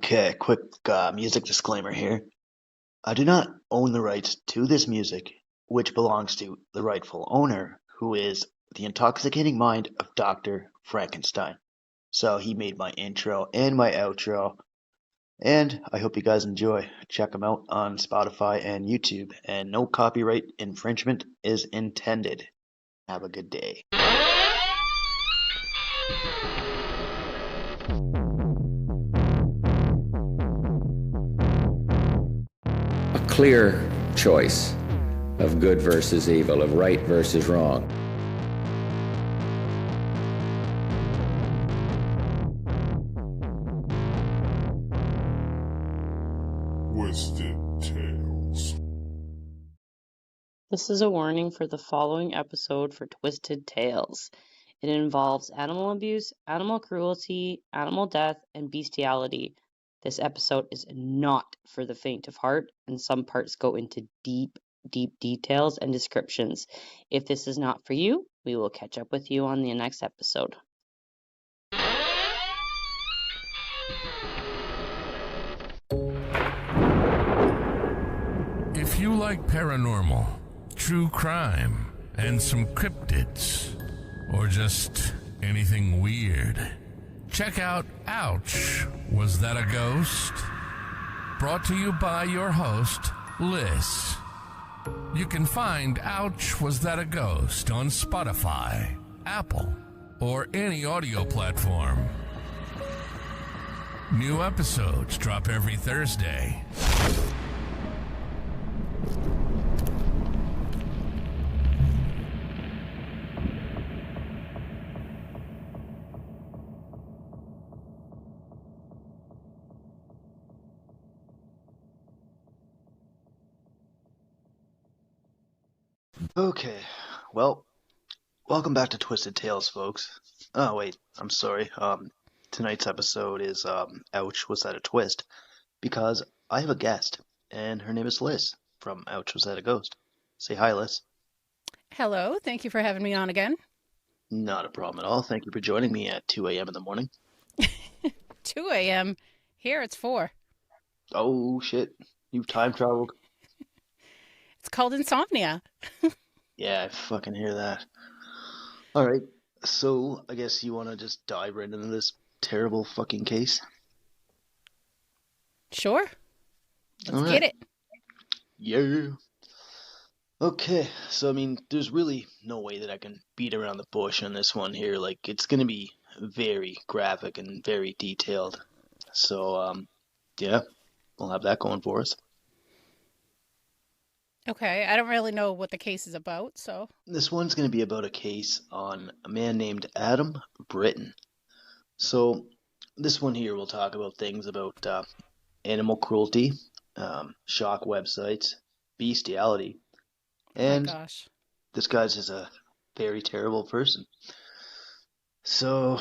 Okay, quick music disclaimer here. I do not own the rights to this music, which belongs to the rightful owner, who is the intoxicating mind of Dr. Frankenstein. So he made my intro and my outro, and I hope you guys enjoy. Check them out on Spotify and YouTube, and no copyright infringement is intended. Have a good day. A clear choice of good versus evil, of right versus wrong. Twisted Tales. This is a warning for the following episode for Twisted Tales. It involves animal abuse, animal cruelty, animal death, and bestiality. This episode is not for the faint of heart, and some parts go into deep details and descriptions. If this is not for you, we will catch up with you on the next episode. If you like paranormal, true crime, and some cryptids, or just anything weird, check out Ouch, Was That a Ghost? Brought to you by your host, Liz. You can find Ouch, Was That a Ghost on Spotify, Apple, or any audio platform. New episodes drop every Thursday. Okay, well, welcome back to Twisted Tales, folks. Oh, wait, I'm sorry. Tonight's episode is, Ouch, Was That a Twist? Because I have a guest, and her name is Liz from Ouch, Was That a Ghost? Say hi, Liz. Hello, thank you for having me on again. Not a problem at all. Thank you for joining me at 2 a.m. in the morning. 2 a.m. Here it's 4. Oh, shit. You've time traveled? It's called insomnia. Yeah, I fucking hear that. Alright, so I guess you want to just dive right into this terrible fucking case? Sure. Let's All get right. it. Yeah. Okay, so I mean, there's really no way that I can beat around the bush on this one here. Like, it's gonna be very graphic and very detailed. So, yeah, we'll have that going for us. Okay, I don't really know what the case is about, so. This one's gonna be about a case on a man named Adam Britton. So, this one here will talk about things about animal cruelty, shock websites, bestiality, Oh my and gosh. this guy's just a very terrible person. So,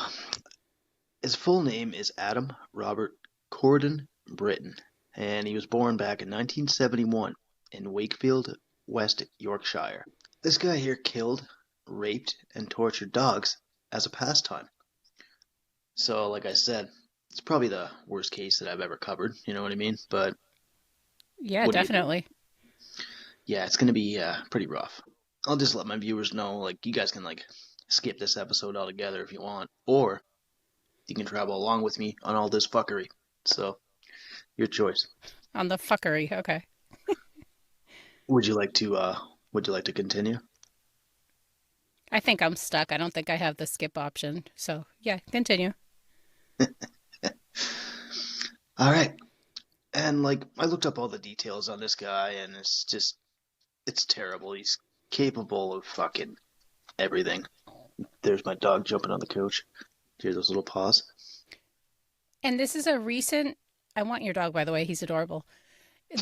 his full name is Adam Robert Corden Britton, and he was born back in 1971 in Wakefield, West Yorkshire. This guy here killed, raped, and tortured dogs as a pastime. So, like I said, it's probably the worst case that I've ever covered, you know what I mean? But Yeah, what do you definitely. yeah, it's gonna be pretty rough. I'll just let my viewers know, like, you guys can, like, skip this episode altogether if you want, or you can travel along with me on all this fuckery. So, your choice. On the fuckery, okay. Would you like to continue? I think I'm stuck. I don't think I have the skip option. So, yeah, continue. All right. And like, I looked up all the details on this guy, and it's terrible. He's capable of fucking everything. There's my dog jumping on the couch. Hear those little paws? And this is a recent, I want your dog, by the way. He's adorable.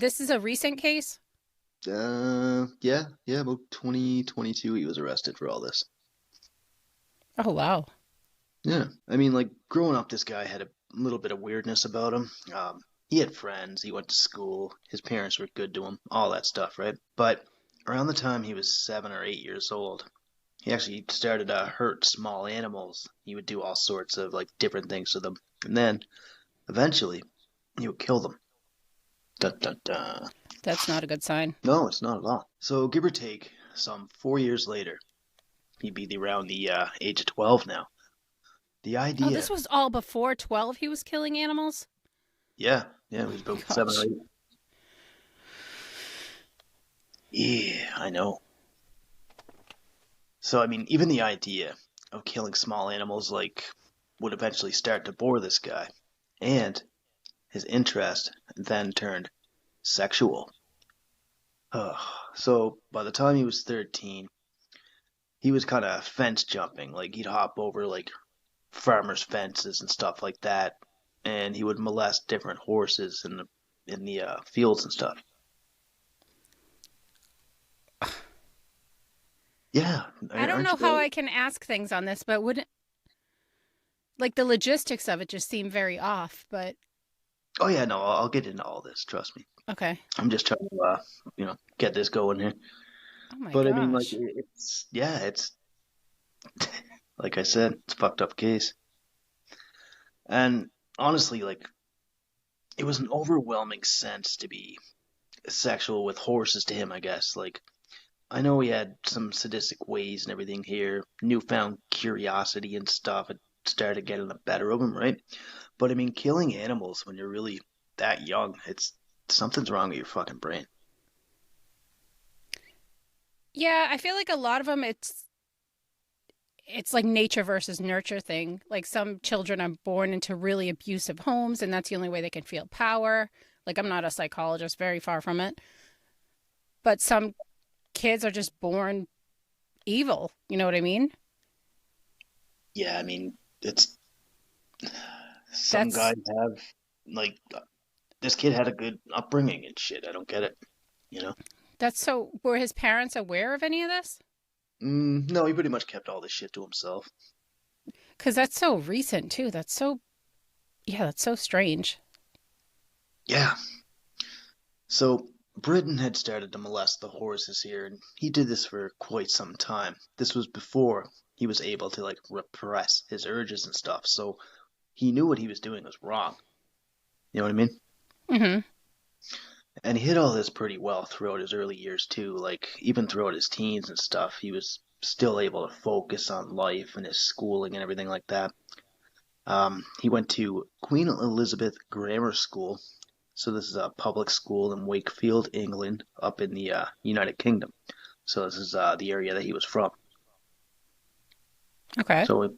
This is a recent case? Yeah, about 2022 he was arrested for all this. Oh, wow. Yeah, I mean, like, growing up, this guy had a little bit of weirdness about him. He had friends, he went to school, his parents were good to him, all that stuff, right? But around the time he was 7 or 8 years old, he actually started to hurt small animals. He would do all sorts of, like, different things to them. And then, eventually, he would kill them. Dun, dun, dun. That's not a good sign. No, it's not at all. So give or take, some 4 years later, he'd be around the age of 12 now. The Oh, idea, this was all before 12 he was killing animals? yeah, it was about 7 or 8. Yeah, I know. So, I mean, even the idea of killing small animals, like, would eventually start to bore this guy. And his interest then turned sexual. So, by the time he was 13, he was kind of fence jumping. Like, he'd hop over, like, farmers' fences and stuff like that. And he would molest different horses in the fields and stuff. Yeah. I don't know how I can ask things on this, but wouldn't, like, the logistics of it just seem very off, but Oh, yeah, no, I'll get into all this, trust me. okay. I'm just trying to, get this going here. Oh my But gosh. I mean, like, it's, like I said, it's a fucked up case. And honestly, like, it was an overwhelming sense to be sexual with horses to him, I guess. Like, I know he had some sadistic ways and everything here, newfound curiosity and stuff. It started getting the better of him, right? But I mean, killing animals when you're really that young, something's wrong with your fucking brain. Yeah, I feel like a lot of them it's like nature versus nurture thing. Like some children are born into really abusive homes and that's the only way they can feel power. Like I'm not a psychologist, very far from it. But some kids are just born evil, you know what I mean? Yeah, I mean, it's some That's guys have like this kid had a good upbringing and shit. I don't get it, you know? that's so were his parents aware of any of this? No, he pretty much kept all this shit to himself. Cuz that's so recent too. That's so strange. Yeah. So Britton had started to molest the horses here, and he did this for quite some time. This was before he was able to like repress his urges and stuff. So he knew what he was doing was wrong. You know what I mean? Mhm. And he hid all this pretty well throughout his early years too. Like even throughout his teens and stuff, he was still able to focus on life and his schooling and everything like that. He went to Queen Elizabeth Grammar School. So this is a public school in Wakefield, England, up in the United Kingdom. So this is the area that he was from. Okay. So we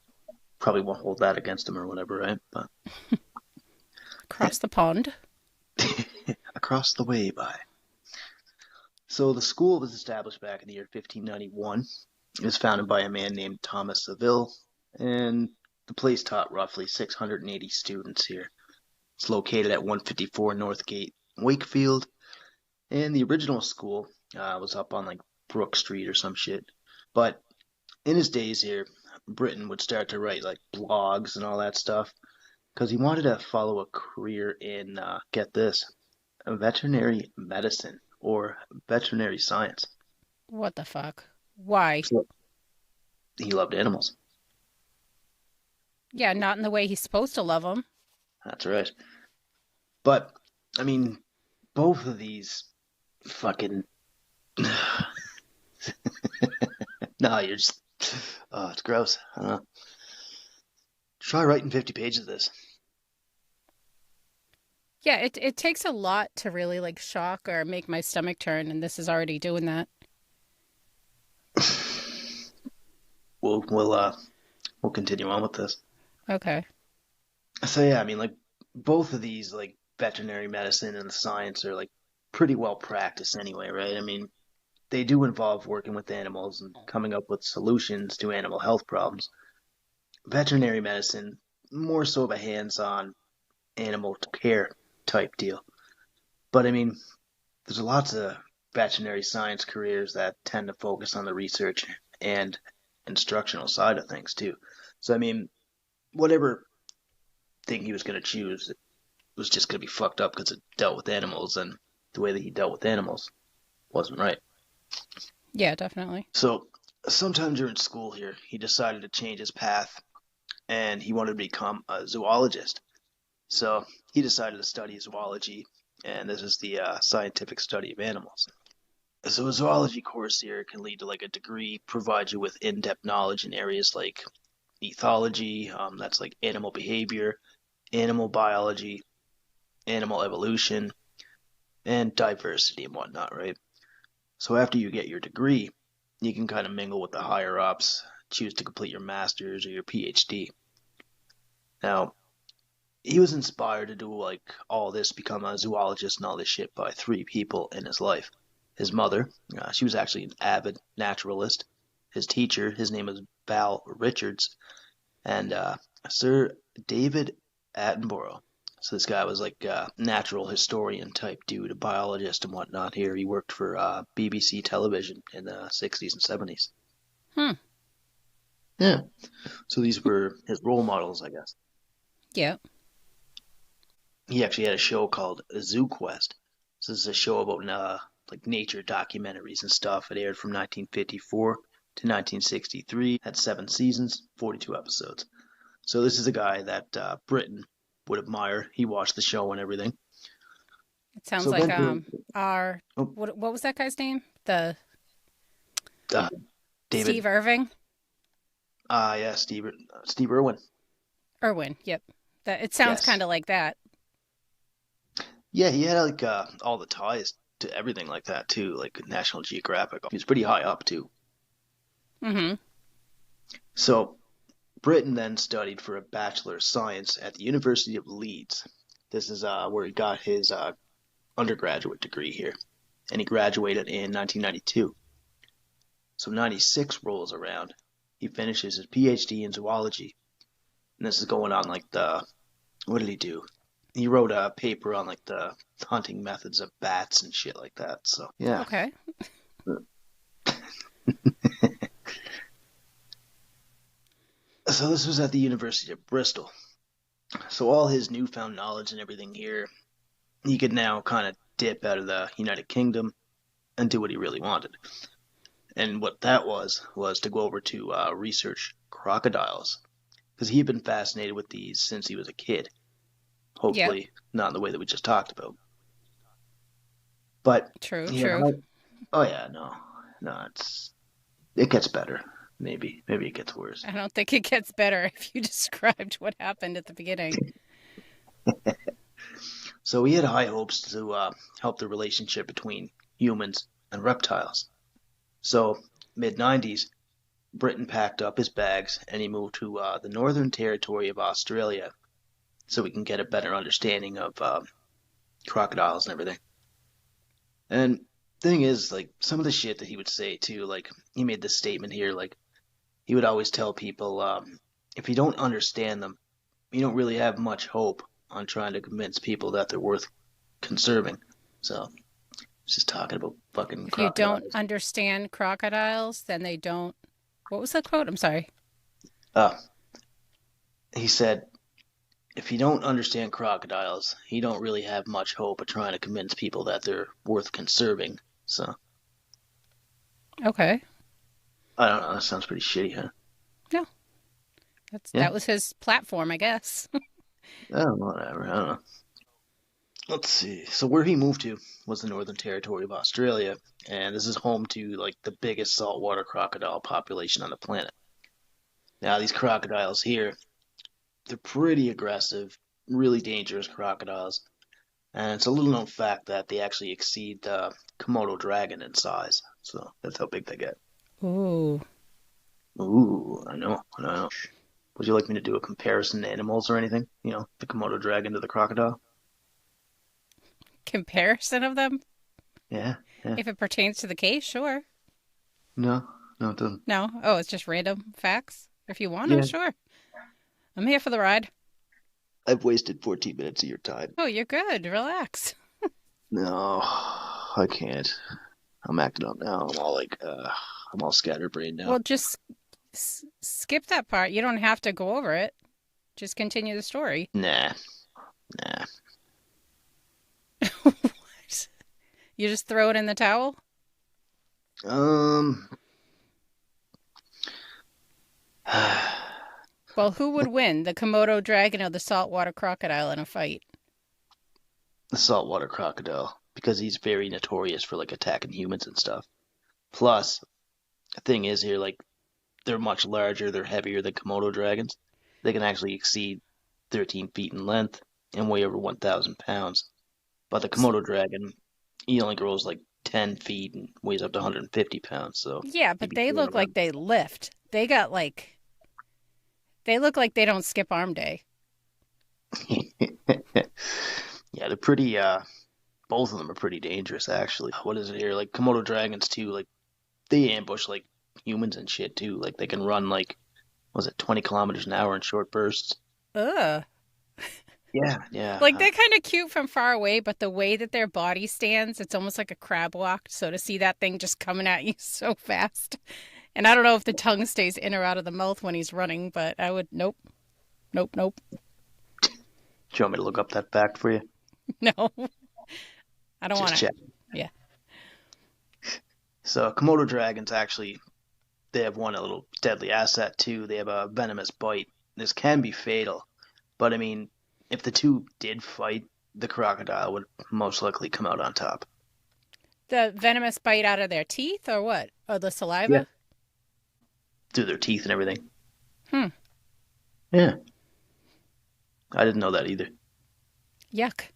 probably won't hold that against him or whatever, right? But Across the pond. across the way by. So the school was established back in the year 1591. It was founded by a man named Thomas Saville, and the place taught roughly 680 students here. It's located at 154 Northgate, Wakefield, and the original school was up on like Brook Street or some shit. But in his days here, Britton would start to write like blogs and all that stuff because he wanted to follow a career in, get this, veterinary medicine or veterinary science. What the fuck? Why? So he loved animals. Yeah, not in the way he's supposed to love them. That's right. But, I mean, both of these fucking. No, you're just. Oh, it's gross. I don't know. Try writing 50 pages of this. Yeah, it takes a lot to really like shock or make my stomach turn, and this is already doing that. We'll continue on with this. Okay. So yeah, I mean, like both of these, like veterinary medicine and the science, are like pretty well practiced anyway, right? I mean, they do involve working with animals and coming up with solutions to animal health problems. Veterinary medicine, more so of a hands-on animal care type deal. But I mean, there's lots of veterinary science careers that tend to focus on the research and instructional side of things too. So I mean, whatever thing he was going to choose was just going to be fucked up because it dealt with animals, and the way that he dealt with animals wasn't right. Yeah, definitely. So sometime during school here, he decided to change his path, and he wanted to become a zoologist. So he decided to study zoology, and this is the scientific study of animals. So a zoology course here can lead to like a degree, provide you with in-depth knowledge in areas like ethology, that's like animal behavior, animal biology, animal evolution, and diversity and whatnot, right? So after you get your degree, you can kind of mingle with the higher ups, choose to complete your master's or your PhD. Now, he was inspired to do like all this, become a zoologist and all this shit by three people in his life. His mother, she was actually an avid naturalist. His teacher, his name was Val Richards, and Sir David Attenborough. So this guy was like a natural historian type dude, a biologist and whatnot here. He worked for BBC television in the 60s and 70s. Yeah. So these were his role models, I guess. Yeah. He actually had a show called Zoo Quest. So this is a show about like nature documentaries and stuff. It aired from 1954 to 1963. Had 7 seasons, 42 episodes. So this is a guy that Britton would admire. He watched the show and everything. It sounds So like eventually- what was that guy's name? The David. Steve Irving? Yeah, Steve Irwin. Irwin, yep. That it sounds Yes. kind of like that. Yeah, he had like all the ties to everything like that too, like National Geographic. He was pretty high up too. Mm-hmm. So Britton then studied for a Bachelor of Science at the University of Leeds. This is where he got his undergraduate degree here, and he graduated in 1992. So 96 rolls around, he finishes his PhD in zoology, and this is going on like what did he do? He wrote a paper on like the hunting methods of bats and shit like that. So yeah. Okay. So this was at the University of Bristol. So all his newfound knowledge and everything here, he could now kind of dip out of the United Kingdom and do what he really wanted. And what that was to go over to research crocodiles. Because he had been fascinated with these since he was a kid. Hopefully not in the way that we just talked about. But True. oh yeah, no, it gets better. Maybe it gets worse. I don't think it gets better if you described what happened at the beginning. So he had high hopes to help the relationship between humans and reptiles. So mid-90s, Britton packed up his bags and he moved to the Northern Territory of Australia so we can get a better understanding of crocodiles and everything. And thing is, like, some of the shit that he would say too, like, he made this statement here, like, he would always tell people, if you don't understand them, you don't really have much hope on trying to convince people that they're worth conserving. So, just talking about fucking If crocodiles. you don't understand crocodiles, then they don't. What was the quote? I'm sorry. He said, if you don't understand crocodiles, you don't really have much hope of trying to convince people that they're worth conserving. So, Okay. I don't know. That sounds pretty shitty, huh? No. Yeah. That was his platform, I guess. Oh, whatever. I don't know. Let's see. So where he moved to was the Northern Territory of Australia, and this is home to like the biggest saltwater crocodile population on the planet. Now, these crocodiles here, they're pretty aggressive, really dangerous crocodiles, and it's a little known fact that they actually exceed the Komodo dragon in size. So that's how big they get. Ooh. Ooh, I know. Would you like me to do a comparison to animals or anything? You know, the Komodo dragon to the crocodile? Comparison of them? Yeah. If it pertains to the case, sure. No, it doesn't. No? Oh, it's just random facts? If you want to, Yeah. sure. I'm here for the ride. I've wasted 14 minutes of your time. Oh, you're good. Relax. No, I can't. I'm acting up now. I'm all scatterbrained now. Well, just skip that part. You don't have to go over it. Just continue the story. Nah. What? You just throw it in the towel? Well, who would win, the Komodo dragon or the saltwater crocodile in a fight? the saltwater crocodile because he's very notorious for like attacking humans and stuff. Plus, the thing is here, like they're much larger, they're heavier than Komodo dragons. They can actually exceed 13 feet in length and weigh over 1,000 pounds. But the Komodo dragon, he only grows like 10 feet and weighs up to 150 pounds, so Yeah, he'd but be they thrown look like around. they lift. They look like they don't skip arm day. Yeah, they're pretty, both of them are pretty dangerous, actually. What is it here? Like Komodo dragons, too, like they ambush like humans and shit, too. Like they can run like, was it 20 kilometers an hour in short bursts? Ugh. Yeah, yeah. Like they're kind of cute from far away, but the way that their body stands, it's almost like a crab walk. So to see that thing just coming at you so fast. And I don't know if the tongue stays in or out of the mouth when he's running, but I would, nope, nope, nope, Do you want me to look up that fact for you? no. I don't want Just to. check. Yeah. So Komodo dragons actually, they have one a little deadly asset too. They have a venomous bite. This can be fatal, but I mean, if the two did fight, the crocodile would most likely come out on top. The venomous bite out of their teeth or what? Or the Yeah. saliva? Through their teeth and everything. Hmm. Yeah, I didn't know that either. Yuck.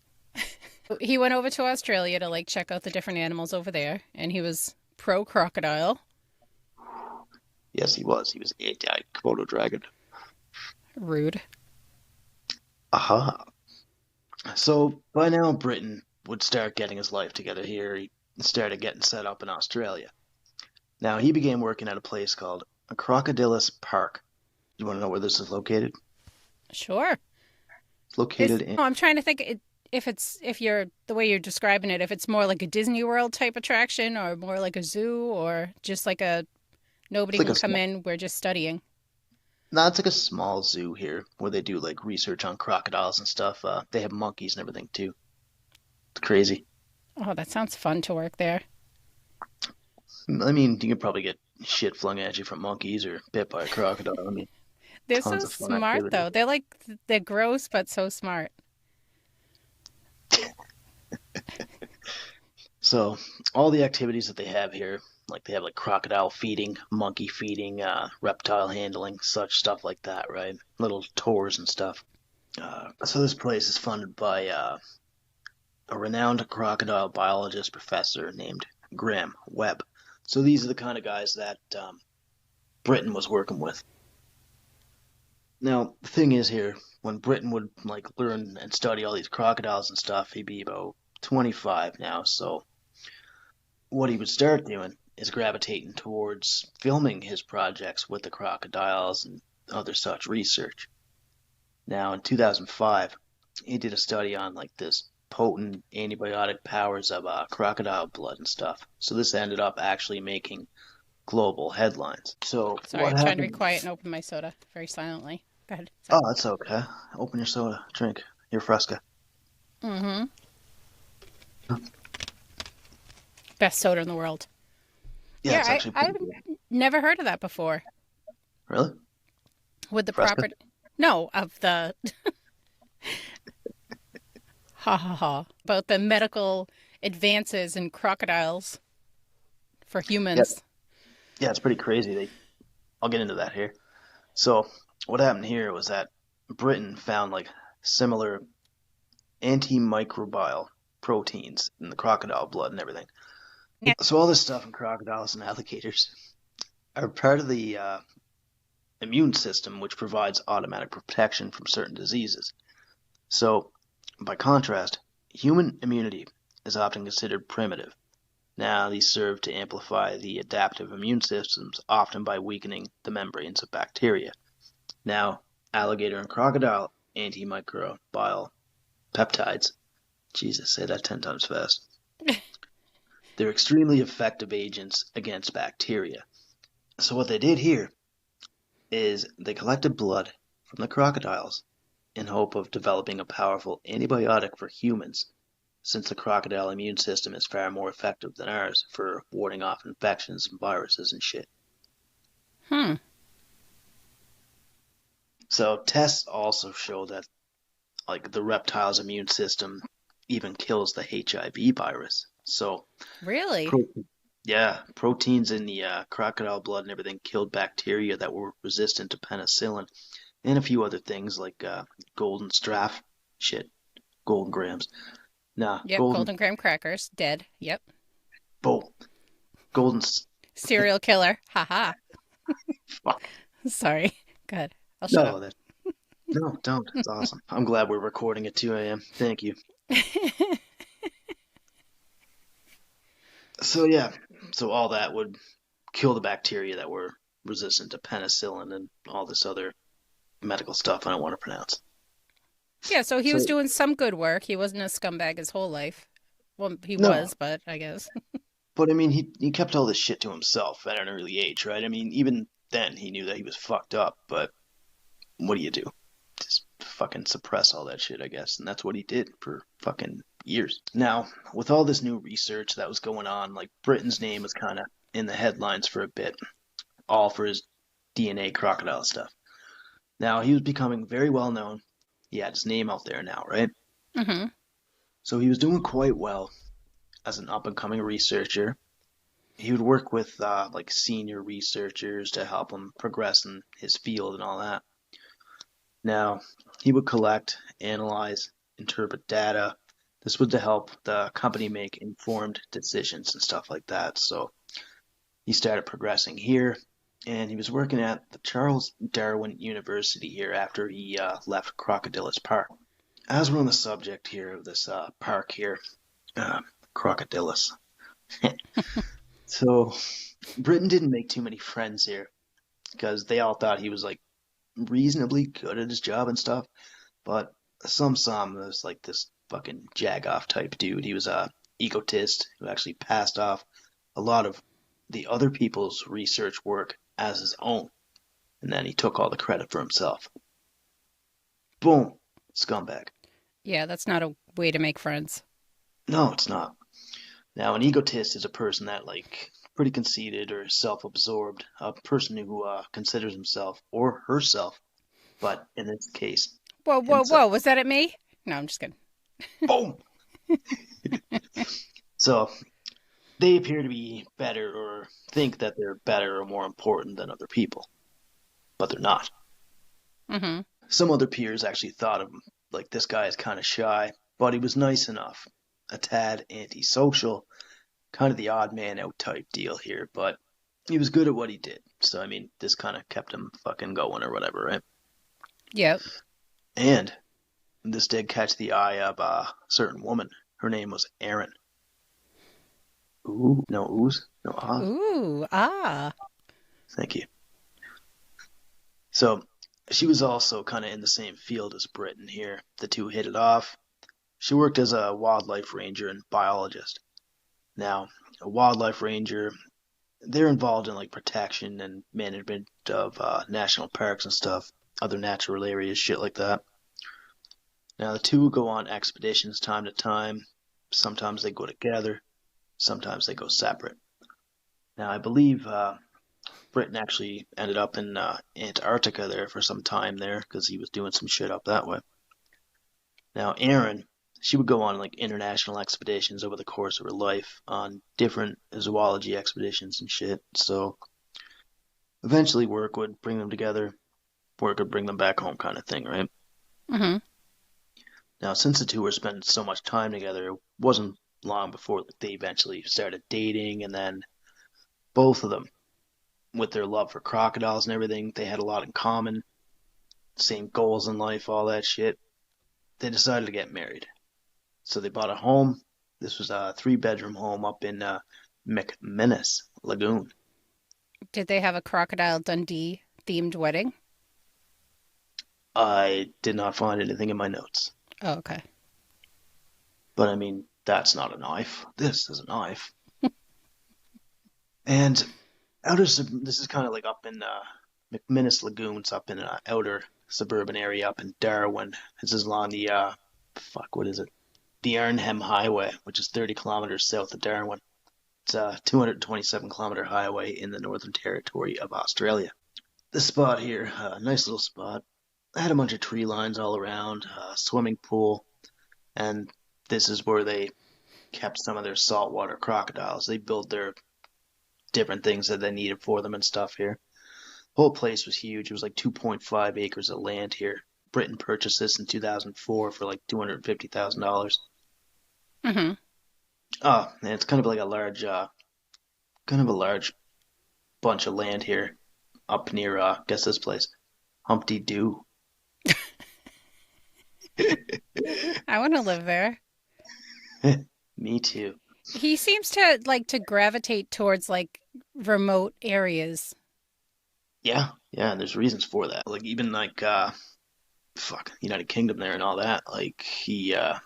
He went over to Australia to like check out the different animals over there, and he was pro crocodile. Yes, he was. He was anti Komodo dragon. Rude. Aha. So by now, Britain would start getting his life together here. He started getting set up in Australia. Now he began working at a place called Crocodilus Park. You want to know where this is located? Sure. It's located in. No, I'm trying to think if you're the way you're describing it, if it's more like a Disney World type attraction or more like a zoo or just like a It's nobody like can a come small. in, we're just studying. No, it's like a small zoo here where they do like research on crocodiles and stuff. They have monkeys and everything too. It's crazy. Oh, that sounds fun to work there. I mean, you could probably get shit flung at you from monkeys or bit by a crocodile. I mean, They're so tons of fun smart activity. though. They're gross but so smart. So all the activities that they have here, like they have like crocodile feeding, monkey feeding, reptile handling, such stuff like that, right? Little tours and stuff. So this place is funded by a renowned crocodile biologist professor named Graham Webb. So these are the kind of guys that Britain was working with. Now the thing is here, when Britain would like learn and study all these crocodiles and stuff, he'd be about 25 now. So what he would start doing is gravitating towards filming his projects with the crocodiles and other such research. Now, in 2005, he did a study on like this potent antibiotic powers of crocodile blood and stuff. So this ended up actually making global headlines. So Sorry, what I'm trying to be happened? quiet and open my soda very silently. Go ahead. Oh, Sorry. that's okay. Open your soda, drink your Fresca. Mm-hmm. Best soda in the world. Yeah, Yeah, it's actually I've pretty good. never heard of that before. Really? With the Fresca? proper, no, of the ha ha ha about the medical advances in crocodiles for Yeah, humans. yeah, it's pretty crazy. I'll get into that here. So what happened here was that Britain found like similar antimicrobial proteins in the crocodile blood and everything. Yeah. So all this stuff in crocodiles and alligators are part of the immune system, which provides automatic protection from certain diseases. So, by contrast, human immunity is often considered primitive. Now, these serve to amplify the adaptive immune systems, often by weakening the membranes of bacteria. Now, alligator and crocodile antimicrobial peptides, Jesus, say that 10 times fast. They're extremely effective agents against bacteria. So what they did here is they collected blood from the crocodiles in hope of developing a powerful antibiotic for humans, since the crocodile immune system is far more effective than ours for warding off infections and viruses and shit. Hmm. So tests also show that like the reptile's immune system even kills the HIV virus. So, Really? pro- yeah, proteins in the crocodile blood and everything killed bacteria that were resistant to penicillin and a few other things like golden staph, shit, golden grams. Nah, Yep, golden graham crackers, dead. Yep. bull, golden, Serial killer. Haha. fuck. Sorry. Good. I'll shut up. No, no, don't. It's awesome. I'm glad we're recording at 2 a.m. Thank you. So yeah, so all that would kill the bacteria that were resistant to penicillin and all this other medical stuff I don't want to pronounce. Yeah, so he was So doing some good work. He wasn't a scumbag his whole life. Well, he no, was, but I guess. but I mean he kept all this shit to himself at an early age, right? I mean even then he knew that he was fucked up, but what do you do? Just fucking suppress all that shit, I guess, and that's what he did for fucking years. Now, with all this new research that was going on, like Britton's name was kind of in the headlines for a bit, all for his DNA crocodile stuff. Now he was becoming very well known. He had his name out there now, right? Mm-hmm. So he was doing quite well as an up and coming researcher. He would work with like senior researchers to help him progress in his field and all that. Now, he would collect, analyze, interpret data. This was to help the company make informed decisions and stuff like that. So he started progressing here, and he was working at the Charles Darwin University here after he left Crocodilus Park. As we're on the subject here of this park here, Crocodilus. So Britton didn't make too many friends here because they all thought he was like reasonably good at his job and stuff, but some saw him as like this fucking jagoff type dude. He was a egotist who actually passed off a lot of the other people's research work as his own, and then he took all the credit for himself. Boom, scumbag. Yeah, that's not a way to make friends. No, it's not. Now, an egotist is a person that like pretty conceited or self-absorbed, a person who considers himself or herself, but in this case, Whoa, whoa, himself. whoa. Was that at me? No, I'm just kidding. Boom. So they appear to be better or think that they're better or more important than other people, but they're not. Mm-hmm. Some other peers actually thought of him like this guy is kind of shy, but he was nice enough, a tad antisocial, kind of the odd man out type deal here, but he was good at what he did. So I mean, this kind of kept him fucking going or whatever, right? Yep. And this did catch the eye of a certain woman. Her name was Erin. Ooh, no oohs, no ahs. Ooh, ah. Thank you. So she was also kind of in the same field as Britton here. The two hit it off. She worked as a wildlife ranger and biologist. Now, a wildlife ranger, they're involved in like protection and management of national parks and stuff, other natural areas, shit like that. Now, the two go on expeditions time to time. Sometimes they go together. Sometimes they go separate. Now, I believe Britton actually ended up in Antarctica there for some time there because he was doing some shit up that way. Now, Erin, she would go on like international expeditions over the course of her life on different zoology expeditions and shit. So eventually work would bring them together, work would bring them back home kind of thing, right? Mm-hmm. Now, since the two were spending so much time together, it wasn't long before they eventually started dating, and then both of them, with their love for crocodiles and everything, they had a lot in common, same goals in life, all that shit. They decided to get married. So they bought a home. This was a 3-bedroom home up in McMinnis Lagoon. Did they have a Crocodile Dundee themed wedding? I did not find anything in my notes. Oh, okay. But I mean, that's not a knife. This is a knife. And this is kind of like up in McMinnis Lagoons, up in an outer suburban area up in Darwin. This is along the, what is it? The Arnhem Highway, which is 30 kilometers south of Darwin. It's a 227-kilometer highway in the Northern Territory of Australia. This spot here, a nice little spot. I had a bunch of tree lines all around, a swimming pool, and this is where they kept some of their saltwater crocodiles. They built their different things that they needed for them and stuff here. The whole place was huge. It was like 2.5 acres of land here. Britain purchased this in 2004 for like $250,000. Mm-hmm. Oh, and it's kind of like a large, bunch of land here up near, guess this place, Humpty Doo. I want to live there. Me too. He seems to like to gravitate towards like remote areas. Yeah, and there's reasons for that. Like even like United Kingdom there and all that. Like he yeah.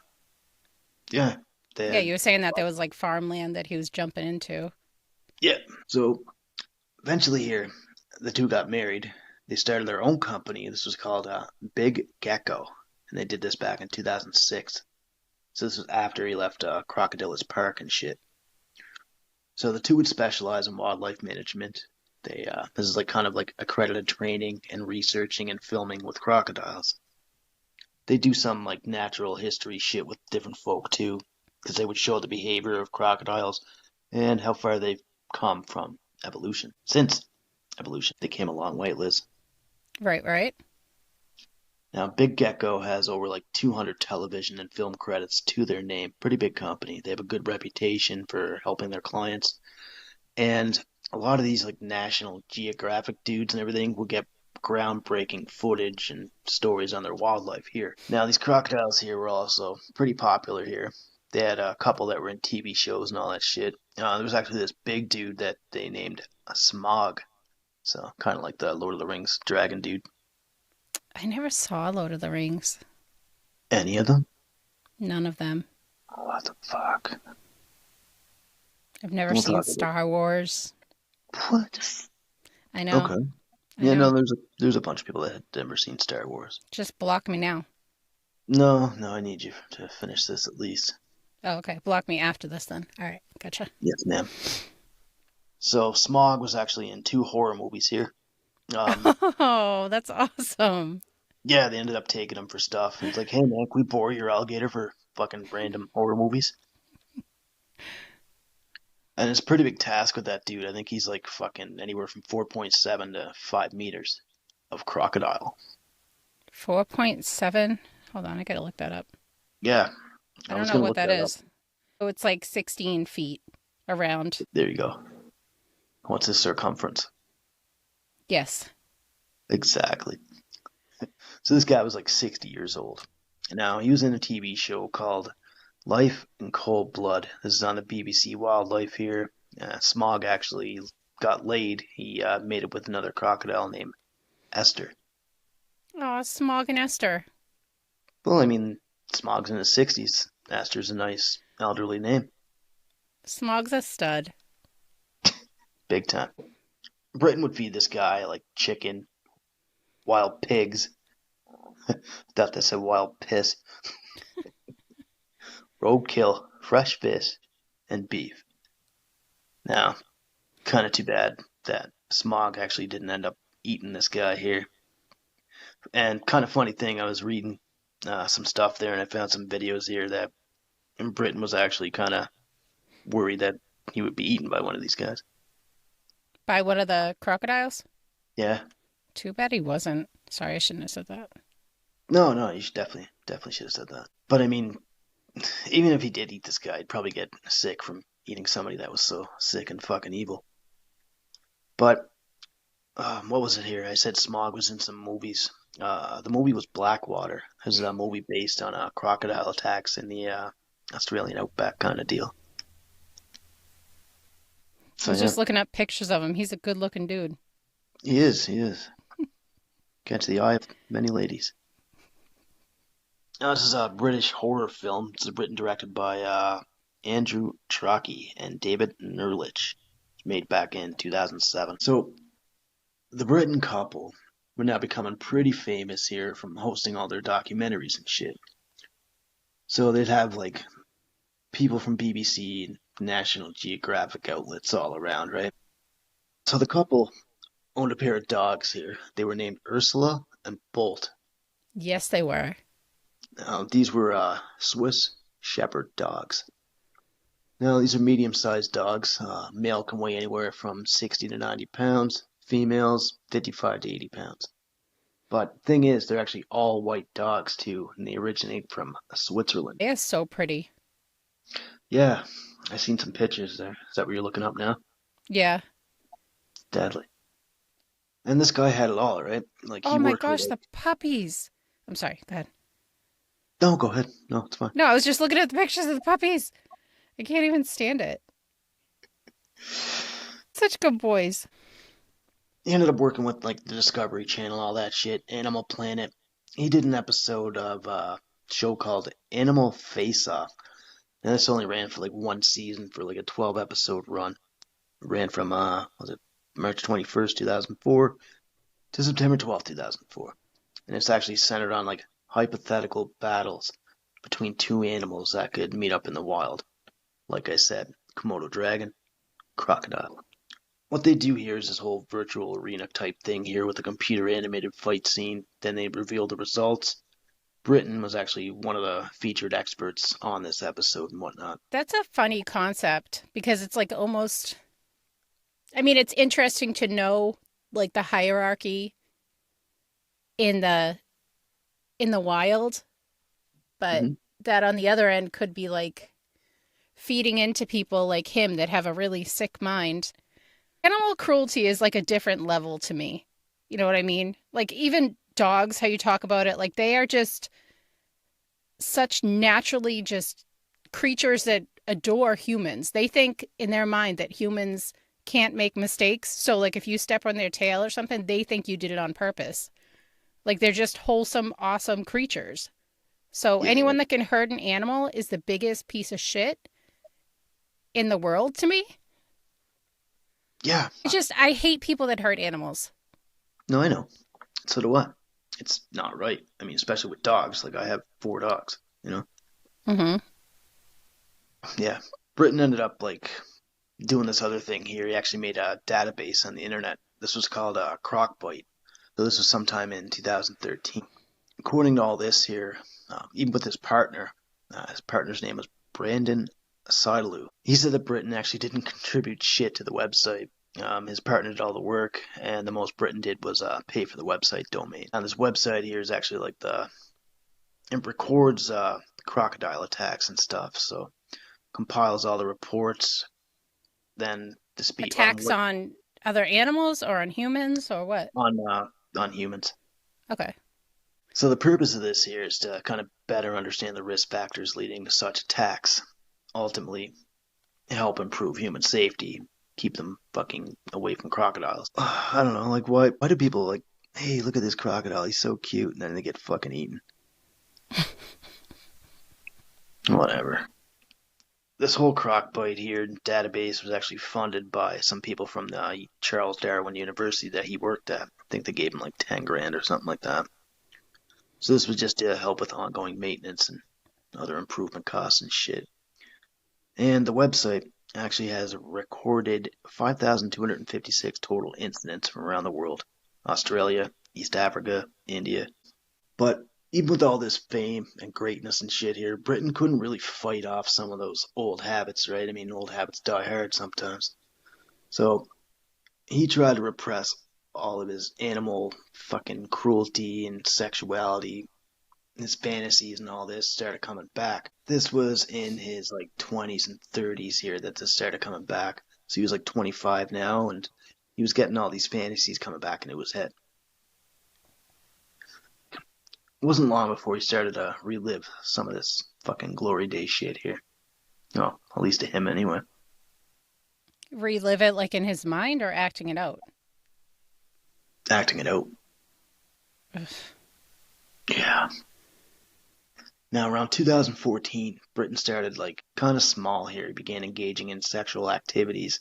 Yeah, you were saying that there was like farmland that he was jumping into. Yeah. So eventually here, the two got married. They started their own company. This was called Big Gecko. And they did this back in 2006. So this was after he left Crocodilis Park and shit. So the two would specialize in wildlife management. They this is like kind of like accredited training and researching and filming with crocodiles. They do some like natural history shit with different folk too, because they would show the behavior of crocodiles and how far they've come from evolution. Since evolution, they came a long way, Liz. Right. Now, Big Gecko has over like 200 television and film credits to their name. Pretty big company. They have a good reputation for helping their clients. And a lot of these like National Geographic dudes and everything will get groundbreaking footage and stories on their wildlife here. Now, these crocodiles here were also pretty popular here. They had a couple that were in TV shows and all that shit. There was actually this big dude that they named a Smog. So, kind of like the Lord of the Rings dragon dude. I never saw Lord of the Rings. Any of them? None of them. What the fuck? I've never seen Star Wars. What? I know. Okay. Yeah, no, there's a bunch of people that had never seen Star Wars. Just block me now. No, I need you to finish this at least. Oh, okay. Block me after this then. All right, gotcha. Yes, ma'am. So Smog was actually in 2 horror movies here. Oh, that's awesome. Yeah, they ended up taking him for stuff. It's like, hey man, can we borrow your alligator for fucking random horror movies? And it's a pretty big task with that dude. I think he's like fucking anywhere from 4.7 to 5 meters of crocodile. 4.7? Hold on, I gotta look that up. Yeah. I don't know what that is. Oh, it's like 16 feet around. There you go. What's his circumference? Yes. Exactly. So this guy was like 60 years old. Now, he was in a TV show called Life in Cold Blood. This is on the BBC Wildlife here. Smog actually got laid. He made it with another crocodile named Esther. Oh, Smog and Esther. Well, I mean, Smog's in his 60s. Esther's a nice elderly name. Smog's a stud. Big time. Britain would feed this guy like chicken, wild pigs. Thought that said wild piss. Roadkill, fresh fish, and beef. Now, kind of too bad that Smog actually didn't end up eating this guy here. And kind of funny thing, I was reading some stuff there and I found some videos here that Britain was actually kind of worried that he would be eaten by one of these guys. By one of the crocodiles? Yeah. Too bad he wasn't. Sorry, I shouldn't have said that. No, you should definitely should have said that. But I mean, even if he did eat this guy, he'd probably get sick from eating somebody that was so sick and fucking evil. But what was it here? I said Smog was in some movies. The movie was Blackwater. It was a movie based on crocodile attacks in the Australian outback kind of deal. I was just looking up pictures of him. He's a good-looking dude. He is. Catch the eye of many ladies. Now, this is a British horror film. This is written and directed by Andrew Trocchi and David Nerlich. It's made back in 2007. So, the Britton couple were now becoming pretty famous here from hosting all their documentaries and shit. So they'd have like people from BBC and National Geographic outlets all around, right? So the couple owned a pair of dogs here. They were named Ursula and Bolt. Yes, they were. These were Swiss Shepherd dogs. Now, these are medium-sized dogs. Male can weigh anywhere from 60 to 90 pounds. Females, 55 to 80 pounds. But the thing is, they're actually all white dogs, too, and they originate from Switzerland. They are so pretty. Yeah, I've seen some pictures there. Is that what you're looking up now? Yeah. Deadly. And this guy had it all, right? Like, Oh he my worked with, gosh, the puppies. I'm sorry, go ahead. No, go ahead. No, it's fine. No, I was just looking at the pictures of the puppies. I can't even stand it. Such good boys. He ended up working with, like, the Discovery Channel, all that shit, Animal Planet. He did an episode of a show called Animal Face-Off. And this only ran for, like, one season for, like, a 12-episode run. It ran from, was it March 21st, 2004 to September 12th, 2004. And it's actually centered on, like, hypothetical battles between two animals that could meet up in the wild. Like I said, Komodo dragon, crocodile. What they do here is this whole virtual arena type thing here with a computer animated fight scene. Then they reveal the results. Britton was actually one of the featured experts on this episode and whatnot. That's a funny concept because it's like almost, I mean, it's interesting to know like the hierarchy in the wild, but that on the other end could be like feeding into people like him that have a really sick mind. Animal cruelty is like a different level to me. You know what I mean? Like even dogs, how you talk about it, like they are just such naturally just creatures that adore humans. They think in their mind that humans can't make mistakes. So like if you step on their tail or something, they think you did it on purpose. Like they're just wholesome, awesome creatures. So anyone that can hurt an animal is the biggest piece of shit in the world to me. Yeah. It's just, I hate people that hurt animals. No, I know. So do I. It's not right. I mean, especially with dogs. Like, I have 4 dogs, you know? Mm-hmm. Yeah. Britton ended up, like, doing this other thing here. He actually made a database on the internet. This was called Crocbite. So this was sometime in 2013. According to all this here, even with his partner's name was Brandon Sidaloo. He said that Britton actually didn't contribute shit to the website. His partner did all the work, and the most Britton did was pay for the website domain. And this website here is actually like it records crocodile attacks and stuff, so compiles all the reports, then the speed Attacks on other animals or on humans or what? On humans. Okay. So the purpose of this here is to kind of better understand the risk factors leading to such attacks. Ultimately, help improve human safety, keep them fucking away from crocodiles. I don't know, like why do people like, hey, look at this crocodile, he's so cute, and then they get fucking eaten. Whatever. This whole Crocbite here database was actually funded by some people from the Charles Darwin University that he worked at. I think they gave him like 10 grand or something like that. So this was just to help with ongoing maintenance and other improvement costs and shit. And the website actually has recorded 5,256 total incidents from around the world. Australia, East Africa, India. But even with all this fame and greatness and shit here, Britton couldn't really fight off some of those old habits, right? I mean, old habits die hard sometimes. So he tried to repress all of his animal fucking cruelty and sexuality. His fantasies and all this started coming back. This was in his like 20s and 30s here that this started coming back. So he was like 25 now, and he was getting all these fantasies coming back into his head. It wasn't long before he started to relive some of this fucking glory day shit here. Well, at least to him anyway. Relive it like in his mind or acting it out? Acting it out. Ugh. Yeah. Now, around 2014, Britton started, like, kind of small here. He began engaging in sexual activities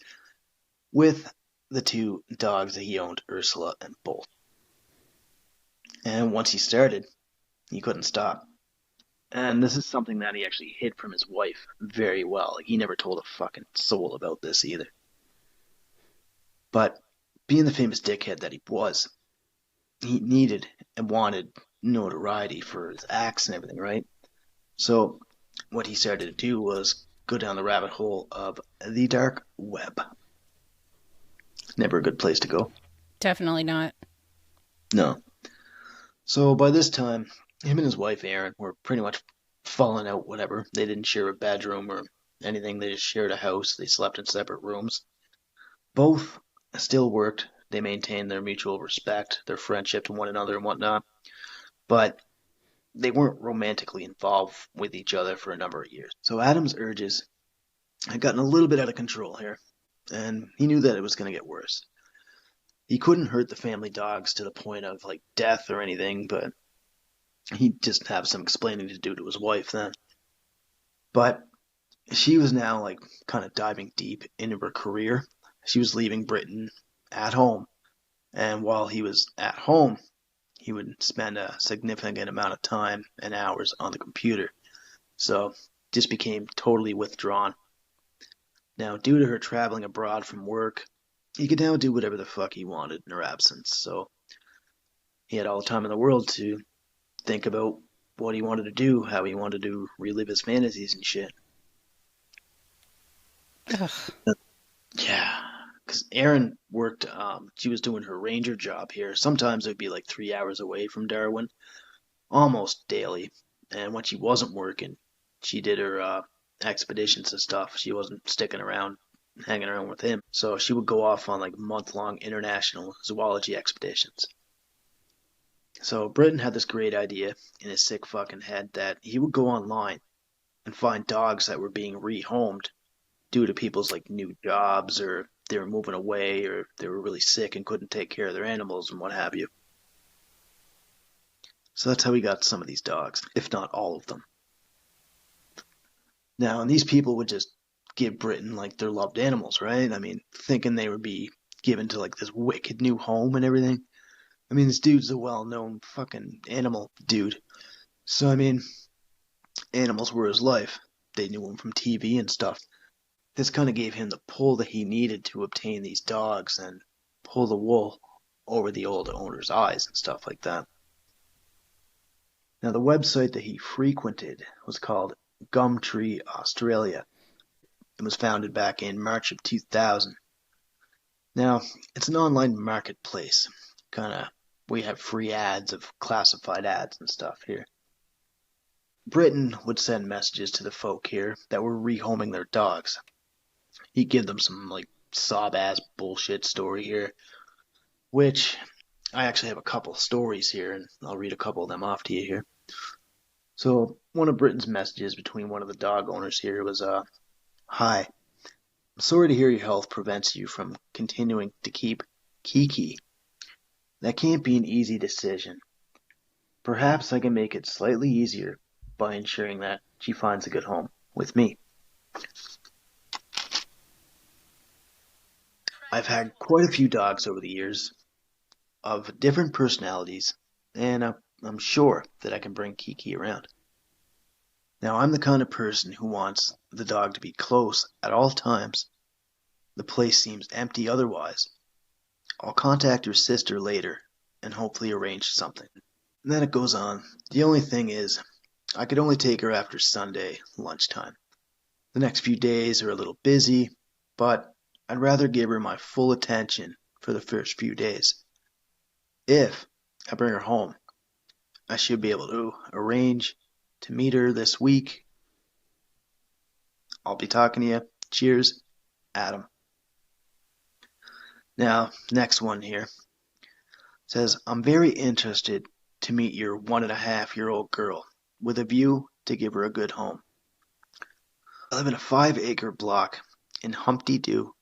with the 2 dogs that he owned, Ursula and Bolt. And once he started, he couldn't stop. And this is something that he actually hid from his wife very well. Like, he never told a fucking soul about this either. But being the famous dickhead that he was, he needed and wanted notoriety for his acts and everything, right? So what he started to do was go down the rabbit hole of the dark web. Never a good place to go. Definitely not. No. So by this time, him and his wife Erin were pretty much falling out, whatever. They didn't share a bedroom or anything, they just shared a house. They slept in separate rooms. Both still worked. They maintained their mutual respect, their friendship to one another and whatnot. But they weren't romantically involved with each other for a number of years. So Adam's urges had gotten a little bit out of control here, and he knew that it was going to get worse. He couldn't hurt the family dogs to the point of like death or anything, but he'd just have some explaining to do to his wife then. But she was now like kind of diving deep into her career. She was leaving Britton at home, and while he was at home, he would spend a significant amount of time and hours on the computer. So just became totally withdrawn. Now, due to her traveling abroad from work, he could now do whatever the fuck he wanted in her absence. So he had all the time in the world to think about what he wanted to do, how he wanted to relive his fantasies and shit. Ugh. Yeah, because Erin worked, she was doing her ranger job here. Sometimes it would be like 3 hours away from Darwin, almost daily. And when she wasn't working, she did her expeditions and stuff. She wasn't sticking around, hanging around with him. So she would go off on like month-long international zoology expeditions. So Britton had this great idea in his sick fucking head that he would go online and find dogs that were being rehomed due to people's like new jobs, or they were moving away, or they were really sick and couldn't take care of their animals and what have you. So that's how he got some of these dogs, if not all of them. Now, and these people would just give Britton like their loved animals, right? I mean, thinking they would be given to like this wicked new home and everything. I mean, this dude's a well-known fucking animal dude. So, I mean, animals were his life. They knew him from TV and stuff. This kind of gave him the pull that he needed to obtain these dogs and pull the wool over the old owner's eyes and stuff like that. Now, the website that he frequented was called Gumtree Australia. It was founded back in March of 2000. Now, it's an online marketplace. Kind of, we have free ads of classified ads and stuff here. Britton would send messages to the folk here that were rehoming their dogs. He'd give them some like sob-ass bullshit story here, which I actually have a couple stories here, and I'll read a couple of them off to you here. So one of Britton's messages between one of the dog owners here was, "Hi, I'm sorry to hear your health prevents you from continuing to keep Kiki. That can't be an easy decision. Perhaps I can make it slightly easier by ensuring that she finds a good home with me. I've had quite a few dogs over the years of different personalities, and I'm sure that I can bring Kiki around. Now, I'm the kind of person who wants the dog to be close at all times. The place seems empty otherwise. I'll contact your sister later and hopefully arrange something." And then it goes on. "The only thing is, I could only take her after Sunday lunchtime. The next few days are a little busy, but I'd rather give her my full attention for the first few days. If I bring her home, I should be able to arrange to meet her this week. I'll be talking to you. Cheers, Adam." Now, next one here says, "I'm very interested to meet your 1.5-year-old girl with a view to give her a good home. I live in a 5-acre block in Humpty Doo,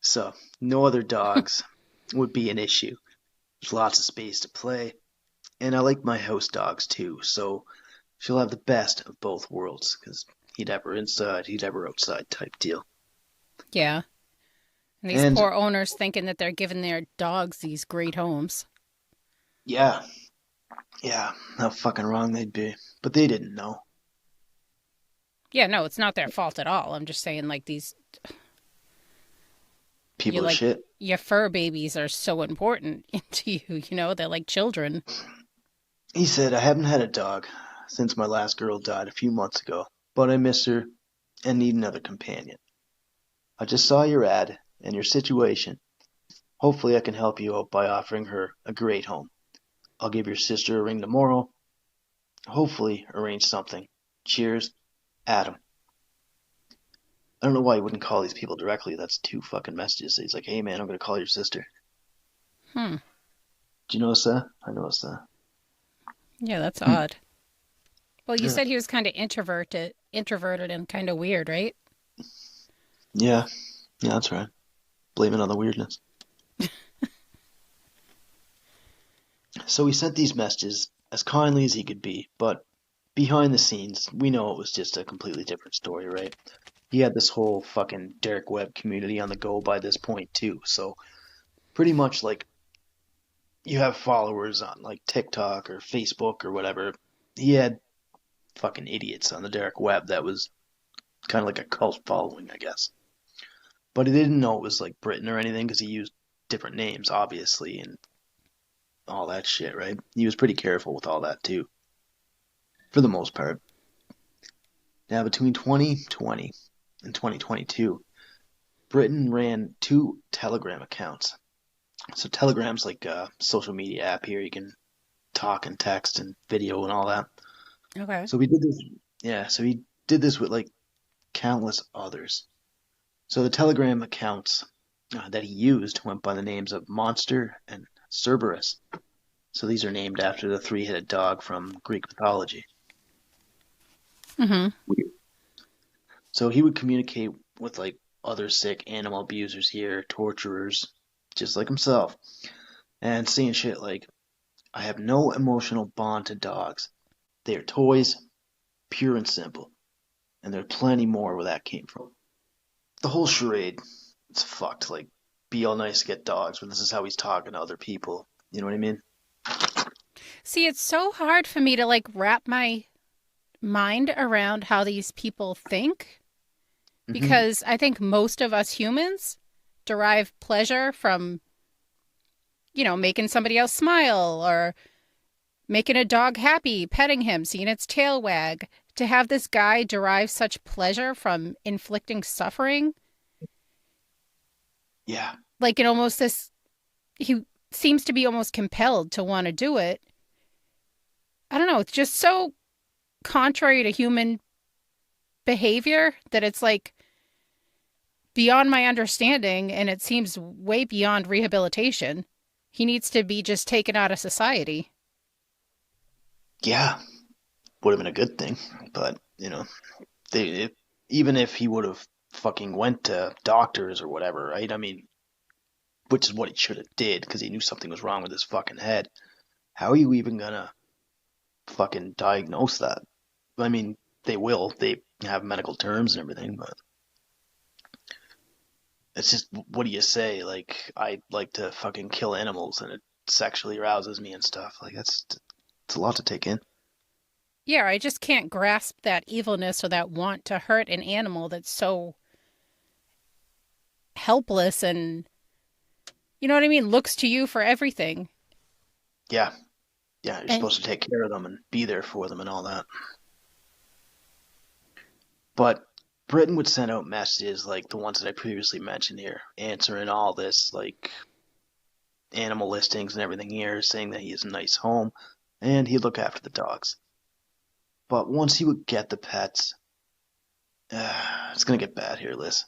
so no other dogs would be an issue. There's lots of space to play, and I like my house dogs too, so she'll have the best of both worlds, because he'd have her inside, he'd have her outside type deal." Yeah. And these poor owners thinking that they're giving their dogs these great homes. Yeah, how fucking wrong they'd be. But they didn't know. Yeah, no, it's not their fault at all. I'm just saying, like, these people are shit. Your fur babies are so important to you, you know? They're like children. He said, "I haven't had a dog since my last girl died a few months ago, but I miss her and need another companion. I just saw your ad and your situation. Hopefully, I can help you out by offering her a great home. I'll give your sister a ring tomorrow. Hopefully, arrange something. Cheers, Adam. I don't know why he wouldn't call these people directly. That's 2 fucking messages. He's like, hey man, I'm gonna call your sister. Hmm. Did you notice that? I noticed that. Yeah, that's odd. Well, you Yeah. said he was kind of introverted and kind of weird, right? Yeah, that's right. Blame it on the weirdness. So he sent these messages as kindly as he could be, but behind the scenes, we know it was just a completely different story, right? He had this whole fucking Derek Webb community on the go by this point too, so pretty much like you have followers on like TikTok or Facebook or whatever. He had fucking idiots on the Derek Webb that was kind of like a cult following, I guess. But he didn't know it was like Britton or anything because he used different names, obviously, and all that shit, right? He was pretty careful with all that too, for the most part. Now, between 2020 and 2022, Britton ran 2 Telegram accounts. So Telegram's like a social media app here. You can talk and text and video and all that. Okay. So we did this. Yeah, so he did this with like countless others. So the Telegram accounts that he used went by the names of Monster and Cerberus. So these are named after the 3-headed dog from Greek mythology. Mm-hmm. Weird. So he would communicate with like other sick animal abusers here, torturers, just like himself, and saying shit like, I have no emotional bond to dogs. They are toys, pure and simple. And there are plenty more where that came from. The whole charade, it's fucked. Like, be all nice to get dogs, but this is how he's talking to other people. You know what I mean? See, it's so hard for me to like wrap my mind around how these people think because I think most of us humans derive pleasure from, making somebody else smile or making a dog happy, petting him, seeing its tail wag. To have this guy derive such pleasure from inflicting suffering, Yeah. like in almost this, he seems to be almost compelled to want to do it. I don't know. It's just so contrary to human behavior that it's like beyond my understanding, and it seems way beyond rehabilitation. He needs to be just taken out of society. Yeah. Would have been a good thing, but, even if he would have fucking went to doctors or whatever, right? I mean, which is what he should have did because he knew something was wrong with his fucking head. How are you even gonna fucking diagnose that? I mean, they will. They have medical terms and everything, but it's just, what do you say? Like, I like to fucking kill animals and it sexually arouses me and stuff. Like, it's a lot to take in. Yeah, I just can't grasp that evilness or that want to hurt an animal that's so helpless and, you know what I mean, looks to you for everything. Yeah. Yeah, you're And supposed to take care of them and be there for them and all that. But Britain would send out messages like the ones that I previously mentioned here, answering all this, like animal listings and everything here, saying that he has a nice home and he'd look after the dogs. But once he would get the pets, it's going to get bad here, Liz.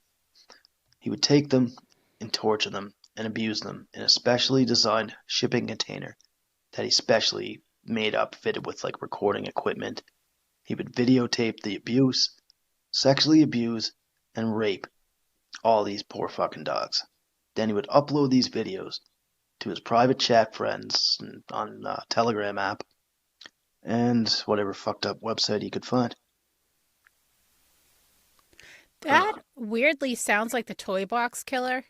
He would take them and torture them and abuse them in a specially designed shipping container that he specially made up, fitted with like recording equipment. He would videotape the abuse, sexually abuse, and rape all these poor fucking dogs. Then he would upload these videos to his private chat friends on Telegram app and whatever fucked up website he could find. that weirdly sounds like the Toy Box Killer.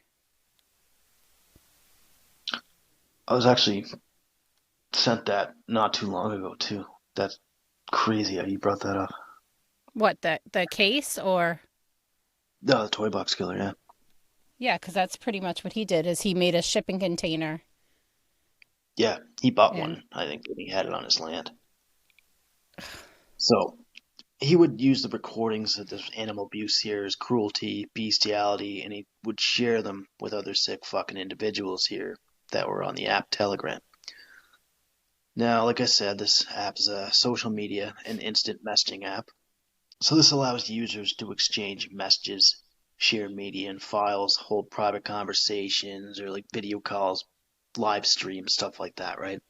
I was actually sent that not too long ago too. That's crazy how you brought that up. What, the case or? No, the toy box killer, yeah. Yeah, because that's pretty much what he did is he made a shipping container. Yeah, he bought And one, I think, and he had it on his land. So he would use the recordings of this animal abuse here as cruelty, bestiality, and he would share them with other sick fucking individuals here that were on the app Telegram. Now, like I said, this app is a social media and instant messaging app. So this allows users to exchange messages, share media and files, hold private conversations, or like video calls, live stream, stuff like that, right?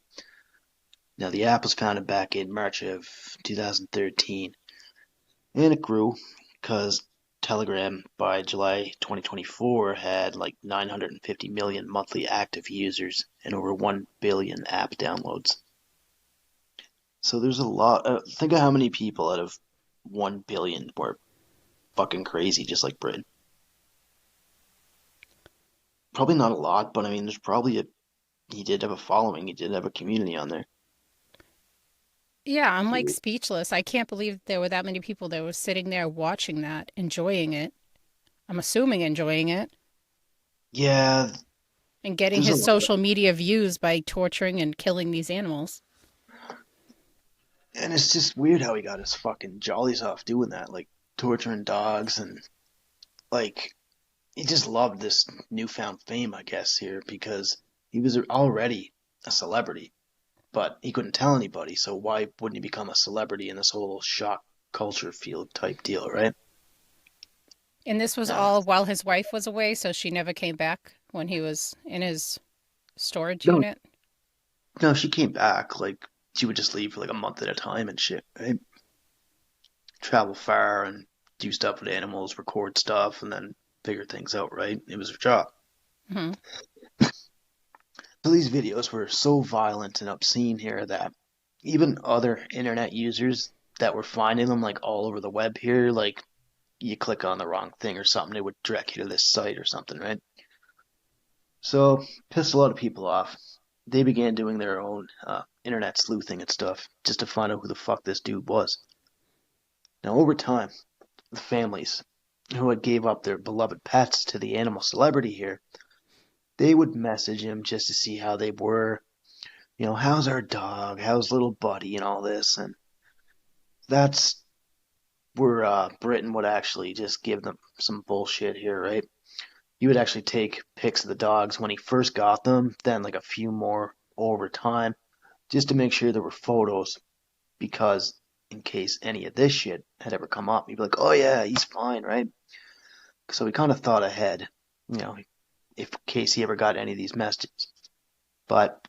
Now, the app was founded back in March of 2013, and it grew because Telegram by July 2024 had like 950 million monthly active users and over 1 billion app downloads. So there's a lot. Think of how many people out of 1 billion were fucking crazy, just like Britain. Probably not a lot, but I mean, there's probably he did have a following. He did have a community on there. Yeah, I'm like speechless. I can't believe there were that many people that were sitting there watching that, enjoying it. I'm assuming enjoying it Yeah, and getting there's a his lot of, social media views by torturing and killing these animals. and it's just weird how he got his fucking jollies off doing that, like torturing dogs and like he just loved this newfound fame, I guess, here because he was already a celebrity, but he couldn't tell anybody. So why wouldn't he become a celebrity in this whole shock culture field type deal, right? And this was Uh, all while his wife was away, so she never came back when he was in his storage no, unit. no, she came back. Like she would just leave for like a month at a time and shit, right? Travel far and do stuff with animals, record stuff, and then figure things out, right? It was her job. Hmm. So these videos were so violent and obscene here that even other internet users that were finding them like all over the web here, like you click on the wrong thing or something, it would direct you to this site or something, right? So pissed a lot of people off. They began doing their own internet sleuthing and stuff just to find out who the fuck this dude was. Now over time, the families who had gave up their beloved pets to the animal celebrity here, they would message him just to see how they were. You know, how's our dog? How's little buddy and all this? And that's where Britton would actually just give them some bullshit here, right? He would actually take pics of the dogs when he first got them, then like a few more over time, just to make sure there were photos, because in case any of this shit had ever come up, he'd be like, oh yeah, he's fine, right? So he kind of thought ahead, you know, if in case he ever got any of these messages. But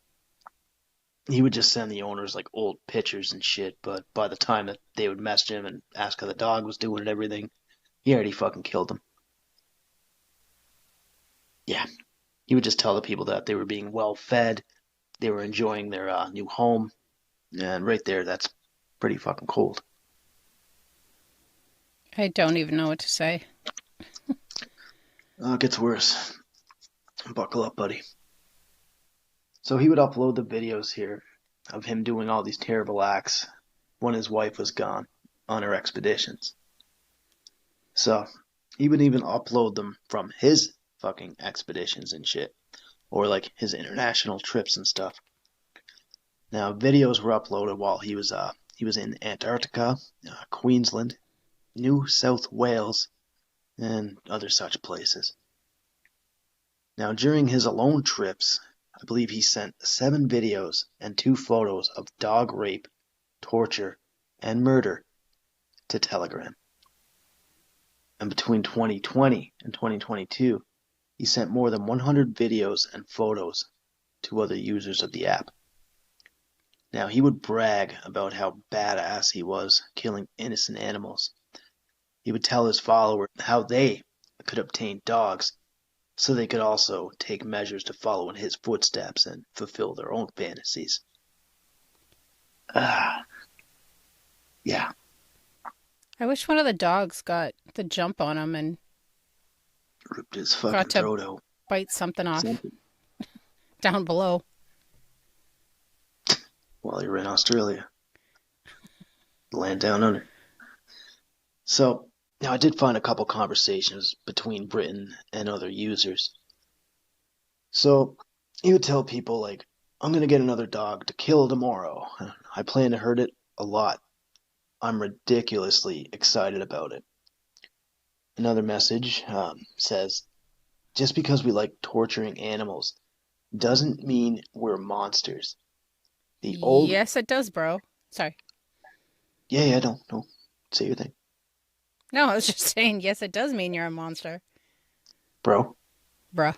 he would just send the owners like old pictures and shit. But by the time that they would message him and ask how the dog was doing and everything, he already fucking killed them. Yeah, he would just tell the people that they were being well fed, they were enjoying their new home, and right there, that's pretty fucking cold. I don't even know what to say. It gets worse. Buckle up, buddy. So he would upload the videos here of him doing all these terrible acts when his wife was gone on her expeditions. So he would even upload them from his fucking expeditions and shit, or like his international trips and stuff. Now videos were uploaded while he was in Antarctica, Queensland, New South Wales, and other such places. Now during his alone trips, I believe he sent 7 videos and 2 photos of dog rape, torture, and murder to Telegram. And between 2020 and 2022, he sent more than 100 videos and photos to other users of the app. Now, he would brag about how badass he was killing innocent animals. He would tell his followers how they could obtain dogs so they could also take measures to follow in his footsteps and fulfill their own fantasies. Ah, yeah. I wish one of the dogs got the jump on him and Ripped his fucking got to throat out. bite something off Something. down below. While you were in Australia. Land down under. So, now I did find a couple conversations between Britain and other users. So, he would tell people like, I'm gonna get another dog to kill tomorrow. I plan to hurt it a lot. I'm ridiculously excited about it. Another message says, just because we like torturing animals doesn't mean we're monsters. The old... Yes, it does, bro. Sorry. Yeah, don't say your thing. No, I was just saying, yes, it does mean you're a monster. Bro. Bruh.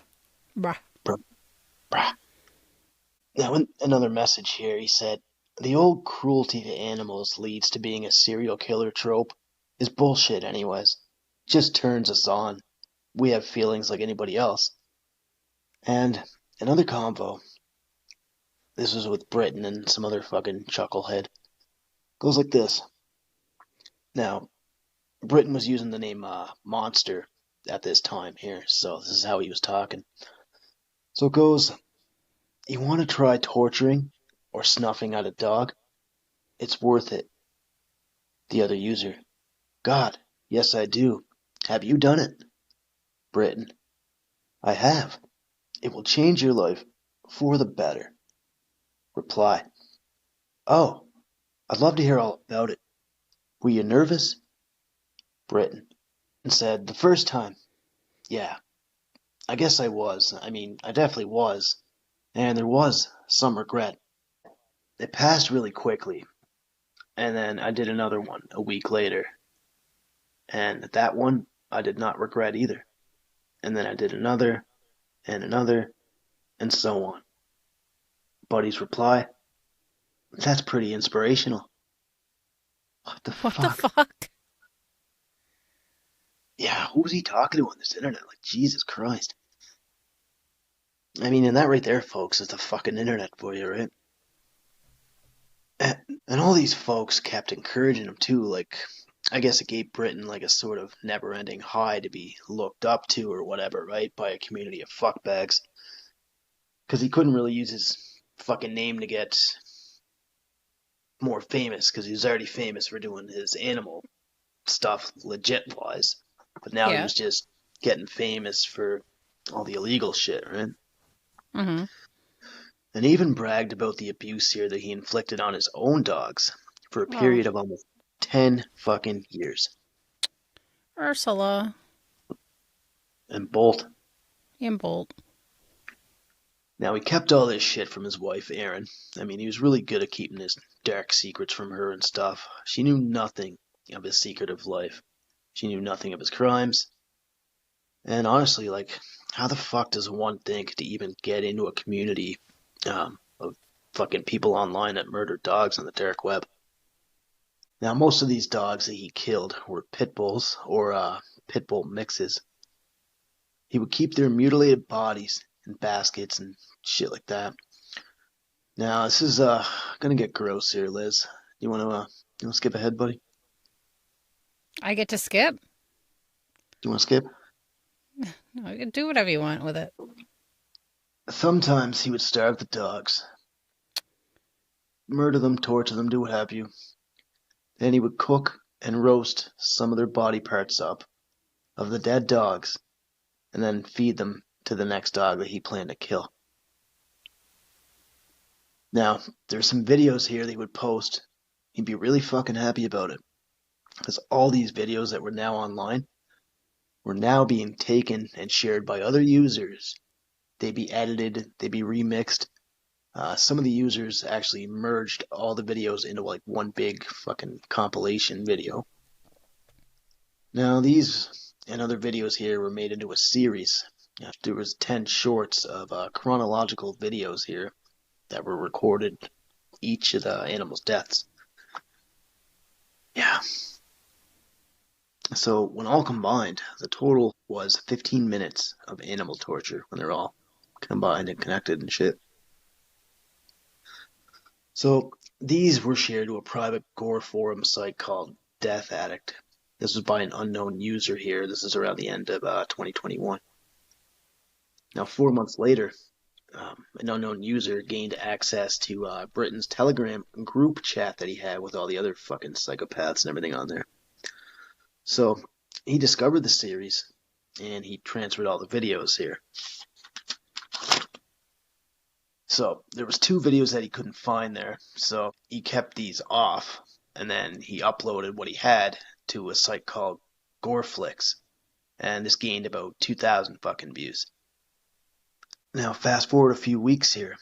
Bruh. Bro. Bruh. Now, another message here, he said, the old cruelty to animals leads to being a serial killer trope is bullshit anyways. Just turns us on. We have feelings like anybody else. And another convo, this was with Britton and some other fucking chucklehead, goes like this. Now, Britton was using the name Monster at this time here, so this is how he was talking. So it goes, you want to try torturing or snuffing out a dog? It's worth it. The other user, God, yes I do. Have you done it? Britton, I have. It will change your life for the better. Reply, oh, I'd love to hear all about it. Were you nervous? Britton, and said, the first time, yeah, I guess I was. I mean, I definitely was. And there was some regret. It passed really quickly. And then I did another one a week later. And that one I did not regret either. And then I did another, and so on. Buddy's reply, that's pretty inspirational. What the fuck? Yeah, who's he talking to on this internet? Like, Jesus Christ. I mean, and that right there, folks, is the fucking internet for you, right? And all these folks kept encouraging him too, like, I guess it gave Britton like a sort of never-ending high to be looked up to or whatever, right, by a community of fuckbags. Because he couldn't really use his fucking name to get more famous, because he was already famous for doing his animal stuff legit-wise. But now he was just getting famous for all the illegal shit, right? Mm-hmm. And he even bragged about the abuse here that he inflicted on his own dogs for a period of almost 10 fucking years. Ursula. And Bolt. And Bolt. Now, he kept all this shit from his wife, Erin. I mean, he was really good at keeping his dark secrets from her and stuff. She knew nothing of his secretive life. She knew nothing of his crimes. And honestly, like, how the fuck does one think to even get into a community of fucking people online that murder dogs on the dark web? Now, most of these dogs that he killed were pit bulls or pit bull mixes. He would keep their mutilated bodies in baskets and shit like that. Now, this is gonna get gross here, Liz. You wanna skip ahead, buddy? I get to skip? You wanna skip? No, you can do whatever you want with it. Sometimes he would starve the dogs. Murder them, torture them, do what have you. Then he would cook and roast some of their body parts up of the dead dogs and then feed them to the next dog that he planned to kill. Now, there's some videos here that he would post. He'd be really fucking happy about it. Because all these videos that were now online were now being taken and shared by other users. They'd be edited, they'd be remixed. Some of the users actually merged all the videos into like one big fucking compilation video. Now, these and other videos here were made into a series. There was 10 shorts of chronological videos here that were recorded each of the animals' deaths. Yeah. So when all combined, the total was 15 minutes of animal torture when they're all combined and connected and shit. So these were shared to a private gore forum site called Death Addict. This was by an unknown user here. This is around the end of 2021. Now, 4 months later, an unknown user gained access to Britton's Telegram group chat that he had with all the other fucking psychopaths and everything on there. So he discovered the series, and he transferred all the videos here. So there was 2 videos that he couldn't find there, so he kept these off. and then he uploaded what he had to a site called Goreflix, and this gained about 2,000 fucking views. Now, fast forward a few weeks here.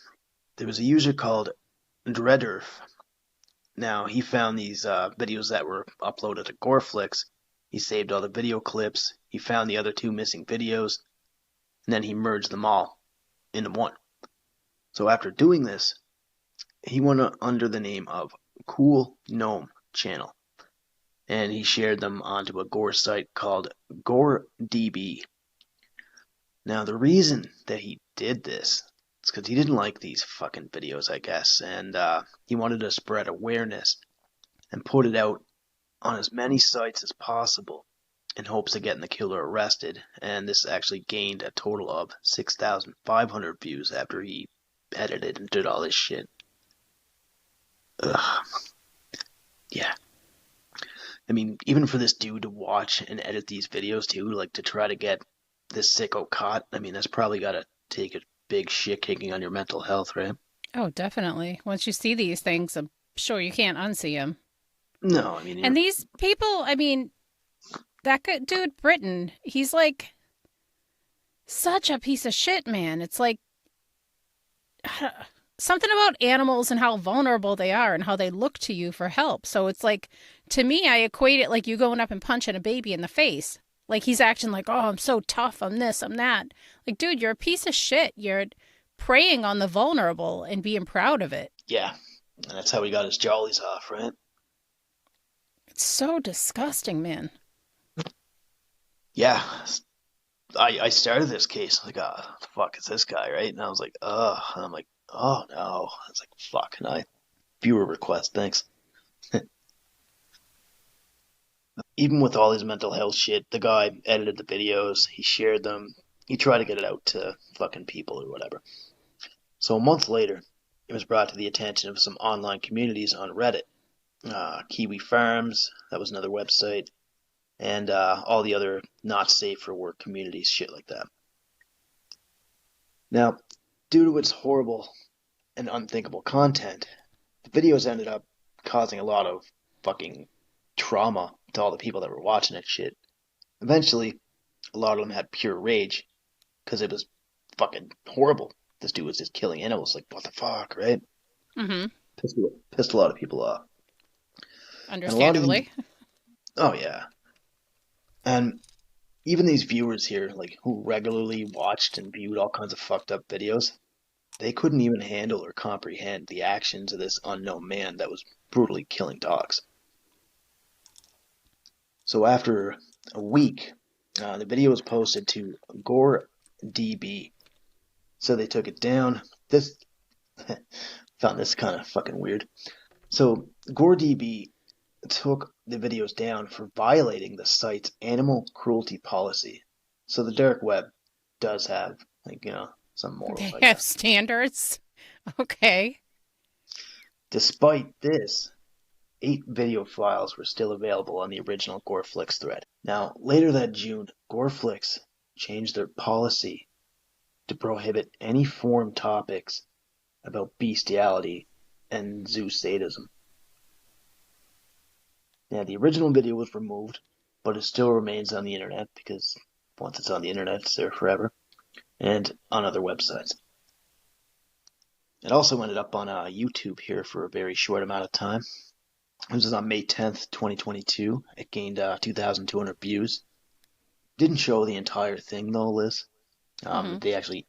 There was a user called Dreaderf. Now, he found these videos that were uploaded to Goreflix. He saved all the video clips. He found the other 2 missing videos, and then he merged them all into one. So after doing this, he went under the name of Cool Gnome Channel, and he shared them onto a gore site called GoreDB. Now, the reason that he did this is because he didn't like these fucking videos, I guess, and he wanted to spread awareness and put it out on as many sites as possible in hopes of getting the killer arrested, and this actually gained a total of 6,500 views after he edited and did all this shit. Ugh. Yeah. I mean, even for this dude to watch and edit these videos too, like to try to get this sicko caught, I mean, that's probably got to take a big shit kicking on your mental health, right? Oh, definitely. Once you see these things, I'm sure you can't unsee them. No, I mean... And these people, I mean, that dude, Britton, he's like such a piece of shit, man. It's like something about animals and how vulnerable they are and how they look to you for help. So it's like, to me, I equate it like you going up and punching a baby in the face. Like he's acting like, oh, I'm so tough, I'm this, I'm that. Like, dude, you're a piece of shit. You're preying on the vulnerable and being proud of it. Yeah, and that's how he got his jollies off, right? It's so disgusting, man. Yeah, I started this case like, oh, the fuck is this guy, right? And I was like, ugh. And I'm like, oh no. I was like, fuck. And viewer request, thanks. Even with all his mental health shit, the guy edited the videos, he shared them, he tried to get it out to fucking people or whatever. So a month later, it was brought to the attention of some online communities on Reddit. Kiwi Farms, that was another website, and all the other not safe for work communities, shit like that. Now, due to its horrible and unthinkable content, the videos ended up causing a lot of fucking trauma to all the people that were watching that shit. Eventually, a lot of them had pure rage because it was fucking horrible. This dude was just killing animals. Like, what the fuck, right? Mm-hmm. Pissed a lot of people off. Understandably. Oh, yeah. And even these viewers here, like, who regularly watched and viewed all kinds of fucked up videos, they couldn't even handle or comprehend the actions of this unknown man that was brutally killing dogs. So after a week, the video was posted to GoreDB. So they took it down. This found this kind of fucking weird. So GoreDB took the videos down for violating the site's animal cruelty policy. So the dark web does have, like, some morals. They like have that. standards. Okay. Despite this, 8 video files were still available on the original Goreflix thread. Now, later that June, Goreflix changed their policy to prohibit any forum topics about bestiality and zoo sadism. Now, the original video was removed, but it still remains on the internet because once it's on the internet, it's there forever, and on other websites. It also ended up on YouTube here for a very short amount of time. This was on May 10th, 2022. It gained 2,200 views. Didn't show the entire thing though, Liz. They actually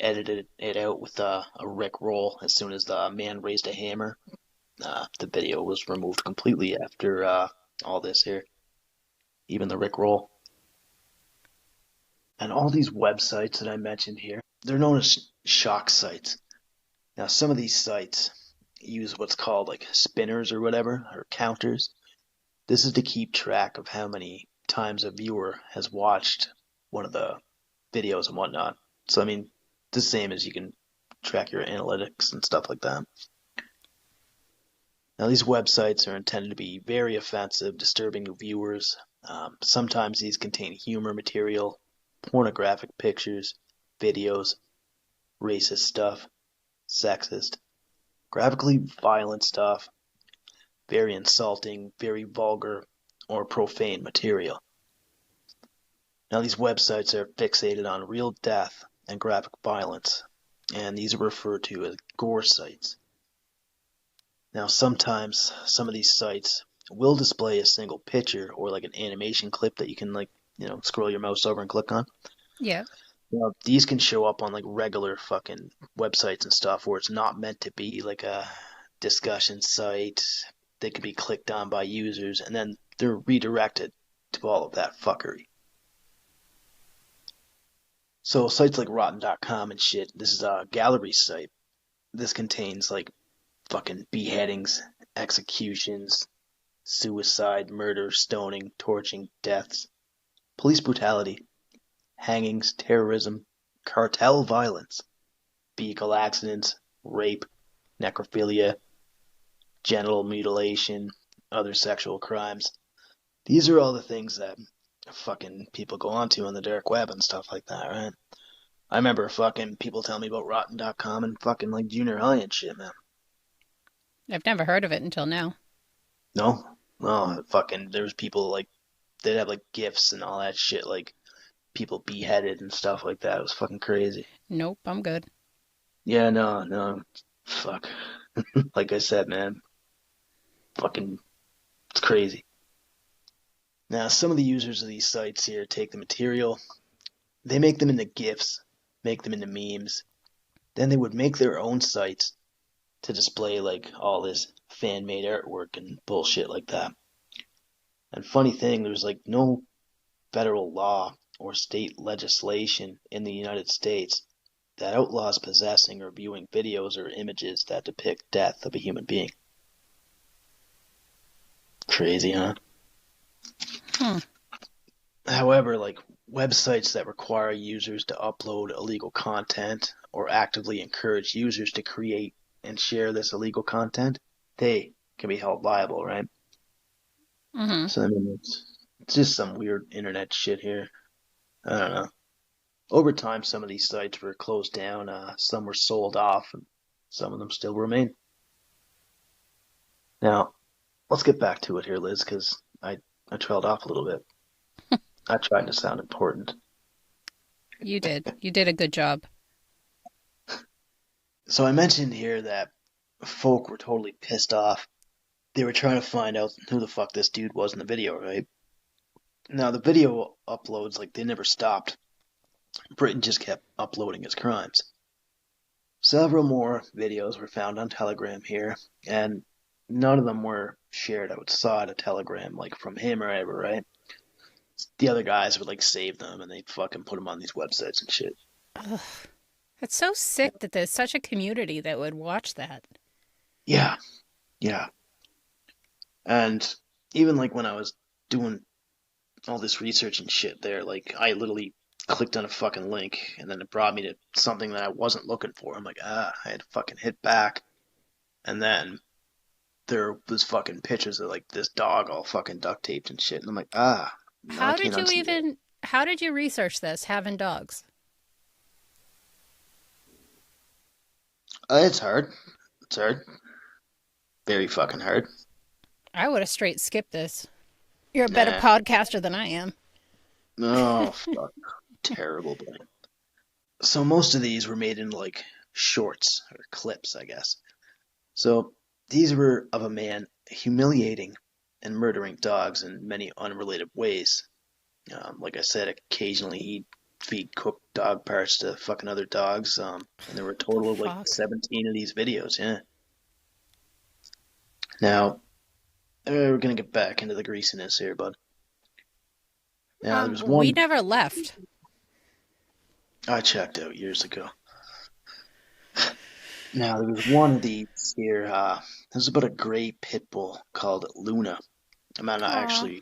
edited it out with a Rick roll. As soon as the man raised a hammer, the video was removed completely after all this here. Even the Rick roll. And all these websites that I mentioned here, they're known as shock sites. Now, some of these sites use what's called like spinners or whatever, or counters. This is to keep track of how many times a viewer has watched one of the videos and whatnot. So, I mean, the same as you can track your analytics and stuff like that. Now, these websites are intended to be very offensive, disturbing to viewers. Sometimes these contain humor material, pornographic pictures, videos, racist stuff, sexist, graphically violent stuff, very insulting, very vulgar, or profane material. Now, these websites are fixated on real death and graphic violence, and these are referred to as gore sites. Now, sometimes some of these sites will display a single picture or like an animation clip that you can scroll your mouse over and click on. Yeah. Now, these can show up on like regular fucking websites and stuff where it's not meant to be like a discussion site. They can be clicked on by users and then they're redirected to all of that fuckery. So sites like rotten.com and shit, this is a gallery site. This contains like fucking beheadings, executions, suicide, murder, stoning, torching, deaths, police brutality, hangings, terrorism, cartel violence, vehicle accidents, rape, necrophilia, genital mutilation, other sexual crimes. These are all the things that fucking people go onto on the dark web and stuff like that, right? I remember fucking people telling me about rotten.com and fucking like junior high and shit, man. I've never heard of it until now. No? No, fucking, there was people like, they'd have like gifs and all that shit, like people beheaded and stuff like that. It was fucking crazy. Nope, I'm good. Yeah, no, fuck. Like I said, man, fucking, it's crazy. Now, some of the users of these sites here take the material, they make them into GIFs, make them into memes, then they would make their own sites to display like all this fan-made artwork and bullshit like that. And funny thing, there's like no federal law or state legislation in the United States that outlaws possessing or viewing videos or images that depict death of a human being. Crazy, huh? However, like websites that require users to upload illegal content or actively encourage users to create and share this illegal content, they can be held liable, right? Mm-hmm. So, I mean, it's just some weird internet shit here. I don't know. Over time, some of these sites were closed down, some were sold off, and some of them still remain. Now, let's get back to it here, Liz, because I trailed off a little bit. I tried to sound important. You did. You did a good job. So I mentioned here that folk were totally pissed off. They were trying to find out who the fuck this dude was in the video, right? Now, the video uploads, like, they never stopped. Britton just kept uploading his crimes. Several more videos were found on Telegram here, and none of them were shared outside of Telegram, like, from him or ever, right? The other guys would, like, save them, and they'd fucking put them on these websites and shit. Ugh. It's so sick that there's such a community that would watch that. Yeah. And even, like, when I was doing all this research and shit there, like, I literally clicked on a fucking link, and then it brought me to something that I wasn't looking for. I'm like, I had to fucking hit back. And then there was fucking pictures of, like, this dog all fucking duct taped and shit. And I'm like, no, How did you research this, having dogs? It's hard. It's hard. Very fucking hard. I would have straight skipped this. You're a better podcaster than I am. Oh, fuck. Terrible, buddy. So most of these were made in, like, shorts or clips, I guess. So these were of a man humiliating and murdering dogs in many unrelated ways. Like I said, occasionally he'd feed cooked dog parts to fucking other dogs. And there were a total of like 17 of these videos, yeah. Now, we're going to get back into the greasiness here, bud. Now, there was one... We never left. I checked out years ago. Now, there was one of these here. This was about a gray pit bull called Luna. I'm not actually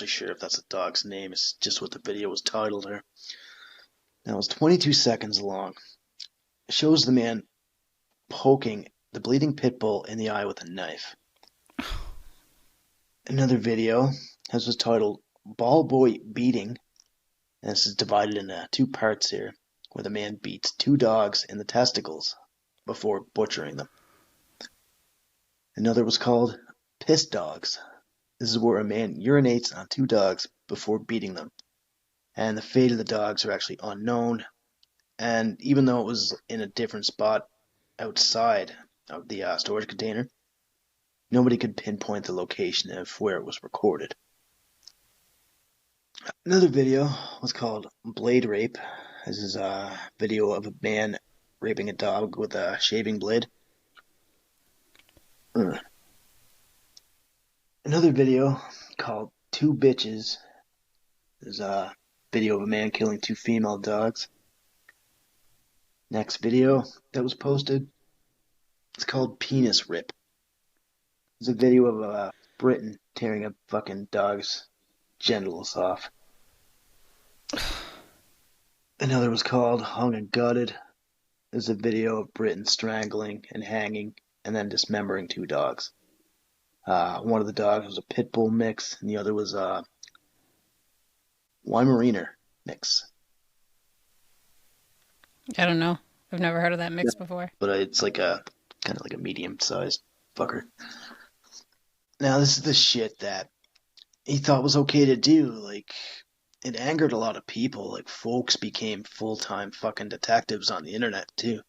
sure if that's a dog's name. It's just what the video was titled here. Now, it's 22 seconds long. It shows the man poking the bleeding pit bull in the eye with a knife. Another video was titled Ball Boy Beating. And this is divided into two parts here, where the man beats two dogs in the testicles before butchering them. Another was called Piss Dogs. This is where a man urinates on 2 dogs before beating them. And the fate of the dogs are actually unknown. And even though it was in a different spot outside of the storage container, nobody could pinpoint the location of where it was recorded. Another video was called Blade Rape. This is a video of a man raping a dog with a shaving blade. Another video called Two Bitches. There's a video of a man killing 2 female dogs. Next video that was posted, it's called Penis Rip. It's a video of Britton tearing a fucking dog's genitals off. Another was called Hung and Gutted. There's a video of Britton strangling and hanging and then dismembering 2 dogs. One of the dogs was a pit bull mix, and the other was a Weimaraner mix. I don't know. I've never heard of that mix before. But it's like a kind of like a medium-sized fucker. Now this is the shit that he thought was okay to do. Like, it angered a lot of people. Like, folks became full-time fucking detectives on the internet too.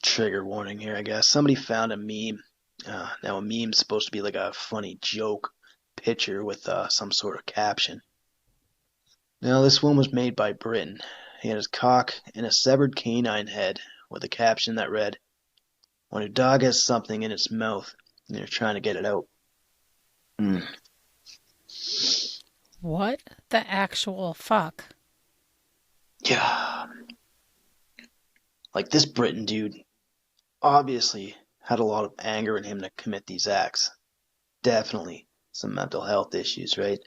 Trigger warning here, I guess. Somebody found a meme. Now a meme's supposed to be like a funny joke picture with some sort of caption. Now this one was made by Britton. He had his cock in a severed canine head with a caption that read, "When a dog has something in its mouth and they're trying to get it out." What the actual fuck? Yeah. Like, this Britton dude obviously had a lot of anger in him to commit these acts. Definitely some mental health issues, right?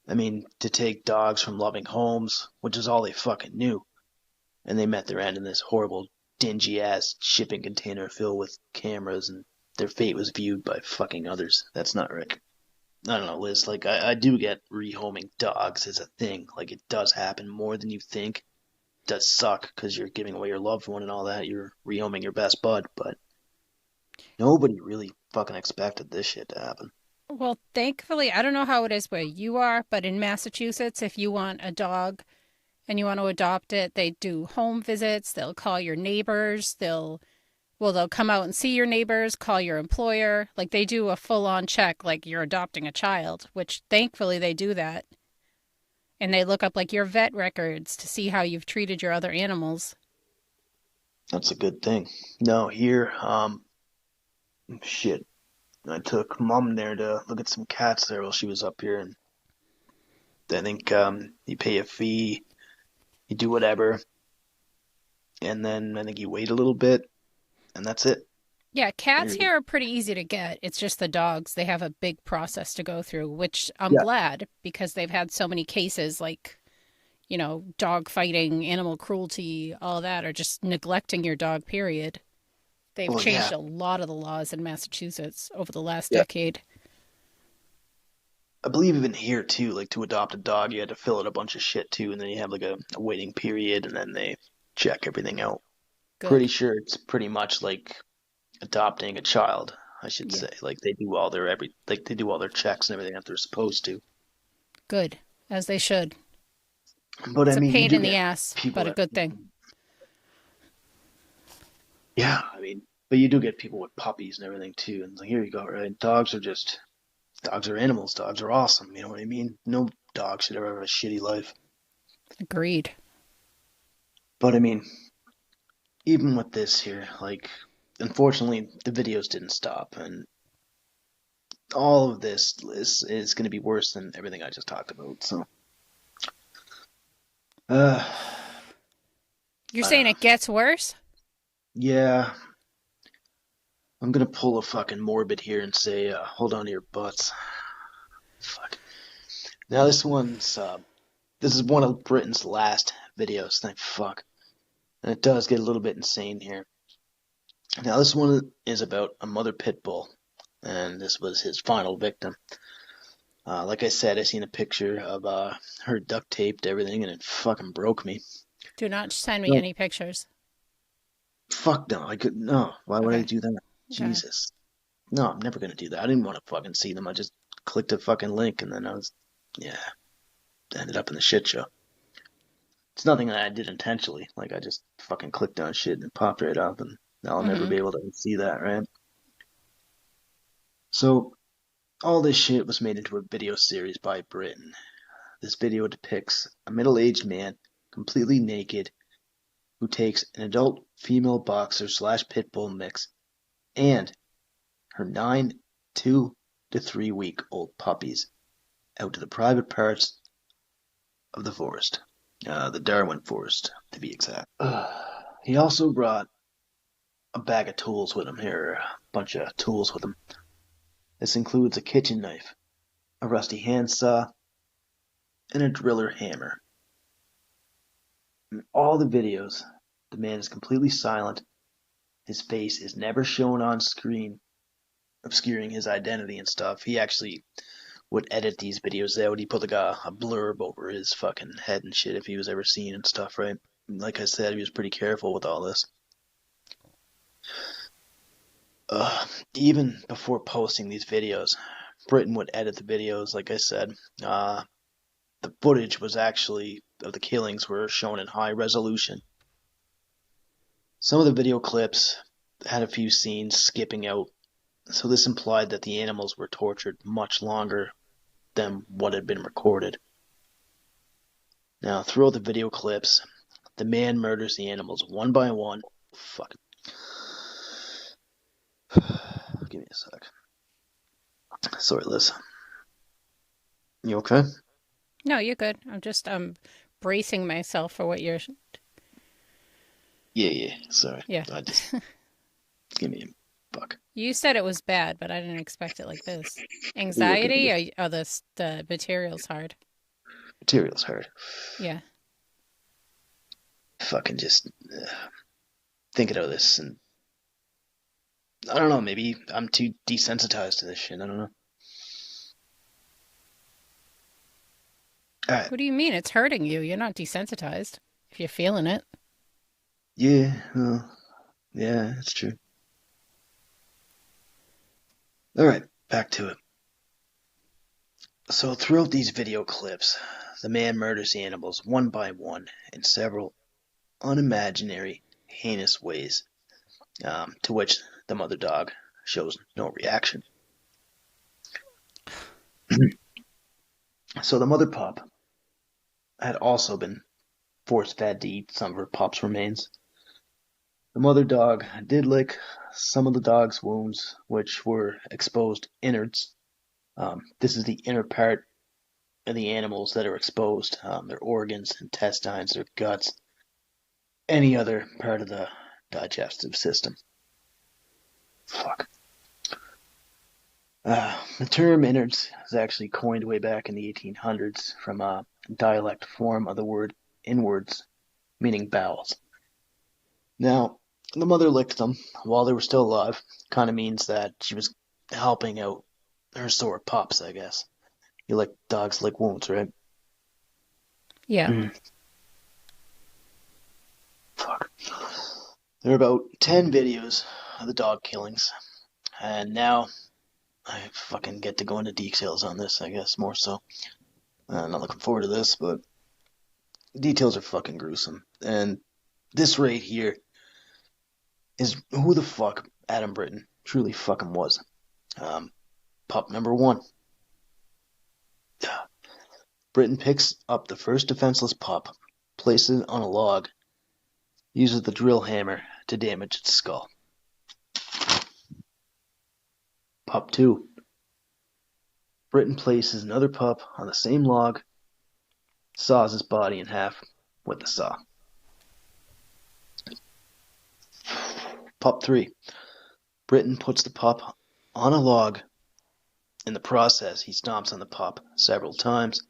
I mean, to take dogs from loving homes, which is all they fucking knew, and they met their end in this horrible, dingy-ass shipping container filled with cameras, and their fate was viewed by fucking others. That's not right. I don't know, Liz, like, I do get rehoming dogs as a thing. Like, it does happen more than you think. It does suck, because you're giving away your loved one and all that. You're rehoming your best bud, but nobody really fucking expected this shit to happen. Well, thankfully, I don't know how it is where you are, but in Massachusetts, if you want a dog and you want to adopt it, they do home visits. They'll call your neighbors. They'll come out and see your neighbors, call your employer. Like, they do a full-on check like you're adopting a child, which thankfully they do that. And they look up like your vet records to see how you've treated your other animals. That's a good thing. No, here, shit. I took Mom there to look at some cats there while she was up here, and I think you pay a fee, you do whatever, and then I think you wait a little bit, and that's it. Yeah, cats here are pretty easy to get. It's just the dogs. They have a big process to go through, which I'm glad, because they've had so many cases like, dog fighting, animal cruelty, all that, or just neglecting your dog, period. They've changed a lot of the laws in Massachusetts over the last decade. I believe even here, too, like, to adopt a dog, you had to fill out a bunch of shit, too, and then you have, like, a waiting period, and then they check everything out. Good. Pretty sure it's pretty much like adopting a child, I should say. Like, they do all their checks and everything that they're supposed to. Good, as they should. But it's a pain in the ass, but a good thing. Yeah, I mean, but you do get people with puppies and everything too, and like, here you go, right? Dogs are animals. Dogs are awesome. You know what I mean? No dog should ever have a shitty life. Agreed. But I mean, even with this here, like, unfortunately, the videos didn't stop, and all of this is going to be worse than everything I just talked about. So, you're saying it gets worse? Yeah. I'm gonna pull a fucking morbid here and say, hold on to your butts. Fuck. Now this is one of Britton's last videos, thank fuck. And it does get a little bit insane here. Now this one is about a mother pit bull, and this was his final victim. Like I said, I seen a picture of her duct taped everything, and it fucking broke me. Do not send me any pictures. Fuck no, I could no. Why would I do that? Jesus. No, I'm never gonna do that. I didn't want to fucking see them. I just clicked a fucking link and then ended up in the shit show. It's nothing that I did intentionally. Like, I just fucking clicked on shit and it popped right up, and now I'll never be able to see that, right? So, all this shit was made into a video series by Britton. This video depicts a middle-aged man, completely naked, who takes an adult female boxer / pit bull mix and her 9 2 to 3 week old puppies out to the private parts of the forest. The Darwin Forest, to be exact. He also brought a bag of tools with him here, a bunch of tools with him. This includes a kitchen knife, a rusty handsaw, and a driller hammer. In all the videos, the man is completely silent. His face is never shown on screen, obscuring his identity and stuff. He actually would edit these videos out. He put like a blurb over his fucking head and shit if he was ever seen and stuff, right? Like I said, he was pretty careful with all this. Even before posting these videos, Britton would edit the videos, like I said. The footage was actually, of the killings, were shown in high resolution. Some of the video clips had a few scenes skipping out, so this implied that the animals were tortured much longer than what had been recorded. Now, throughout the video clips, the man murders the animals one by one. Fuck. Give me a sec. Sorry, Liz. You okay? No, you're good. I'm just bracing myself for what you're. Yeah. Sorry. Yeah. I just give me a fuck. You said it was bad, but I didn't expect it like this. Anxiety, or the material's hard? Material's hard. Yeah. Fucking just thinking of this, and I don't know, maybe I'm too desensitized to this shit. I don't know. Alright. What do you mean? It's hurting you. You're not desensitized if you're feeling it. Yeah, well, yeah, that's true. Alright, back to it. So throughout these video clips, the man murders the animals one by one in several unimaginary, heinous ways, to which the mother dog shows no reaction. So the mother pup had also been force-fed to eat some of her pup's remains. The mother dog did lick some of the dog's wounds, which were exposed innards. This is the inner part of the animals that are exposed, their organs, intestines, their guts, any other part of the digestive system. Fuck. The term innards is actually coined way back in the 1800s from a dialect form of the word inwards, meaning bowels. Now, the mother licked them while they were still alive. Kind of means that she was helping out her sore pups, I guess. Dogs lick wounds, right? Yeah. Fuck. There are about 10 videos of the dog killings, and now I fucking get to go into details on this, I guess, more so. I'm not looking forward to this, but details are fucking gruesome. And this right here is who the fuck Adam Britton truly fucking was. Pup number 1. Britton picks up the first defenseless pup, places it on a log, uses the drill hammer to damage its skull. Pup 2. Britton places another pup on the same log, saws his body in half with the saw. Pup 3. Britton puts the pup on a log. In the process, he stomps on the pup several times,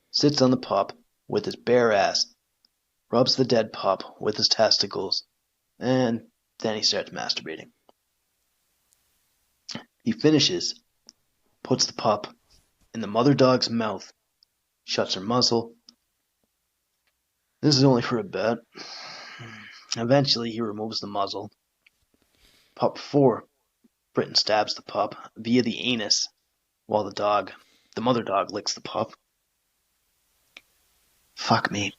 sits on the pup with his bare ass, rubs the dead pup with his testicles, and then he starts masturbating. He finishes, puts the pup in the mother dog's mouth, shuts her muzzle. This is only for a bit. Eventually, he removes the muzzle. Pup 4 Britton stabs the pup via the anus while the mother dog, licks the pup. Fuck me.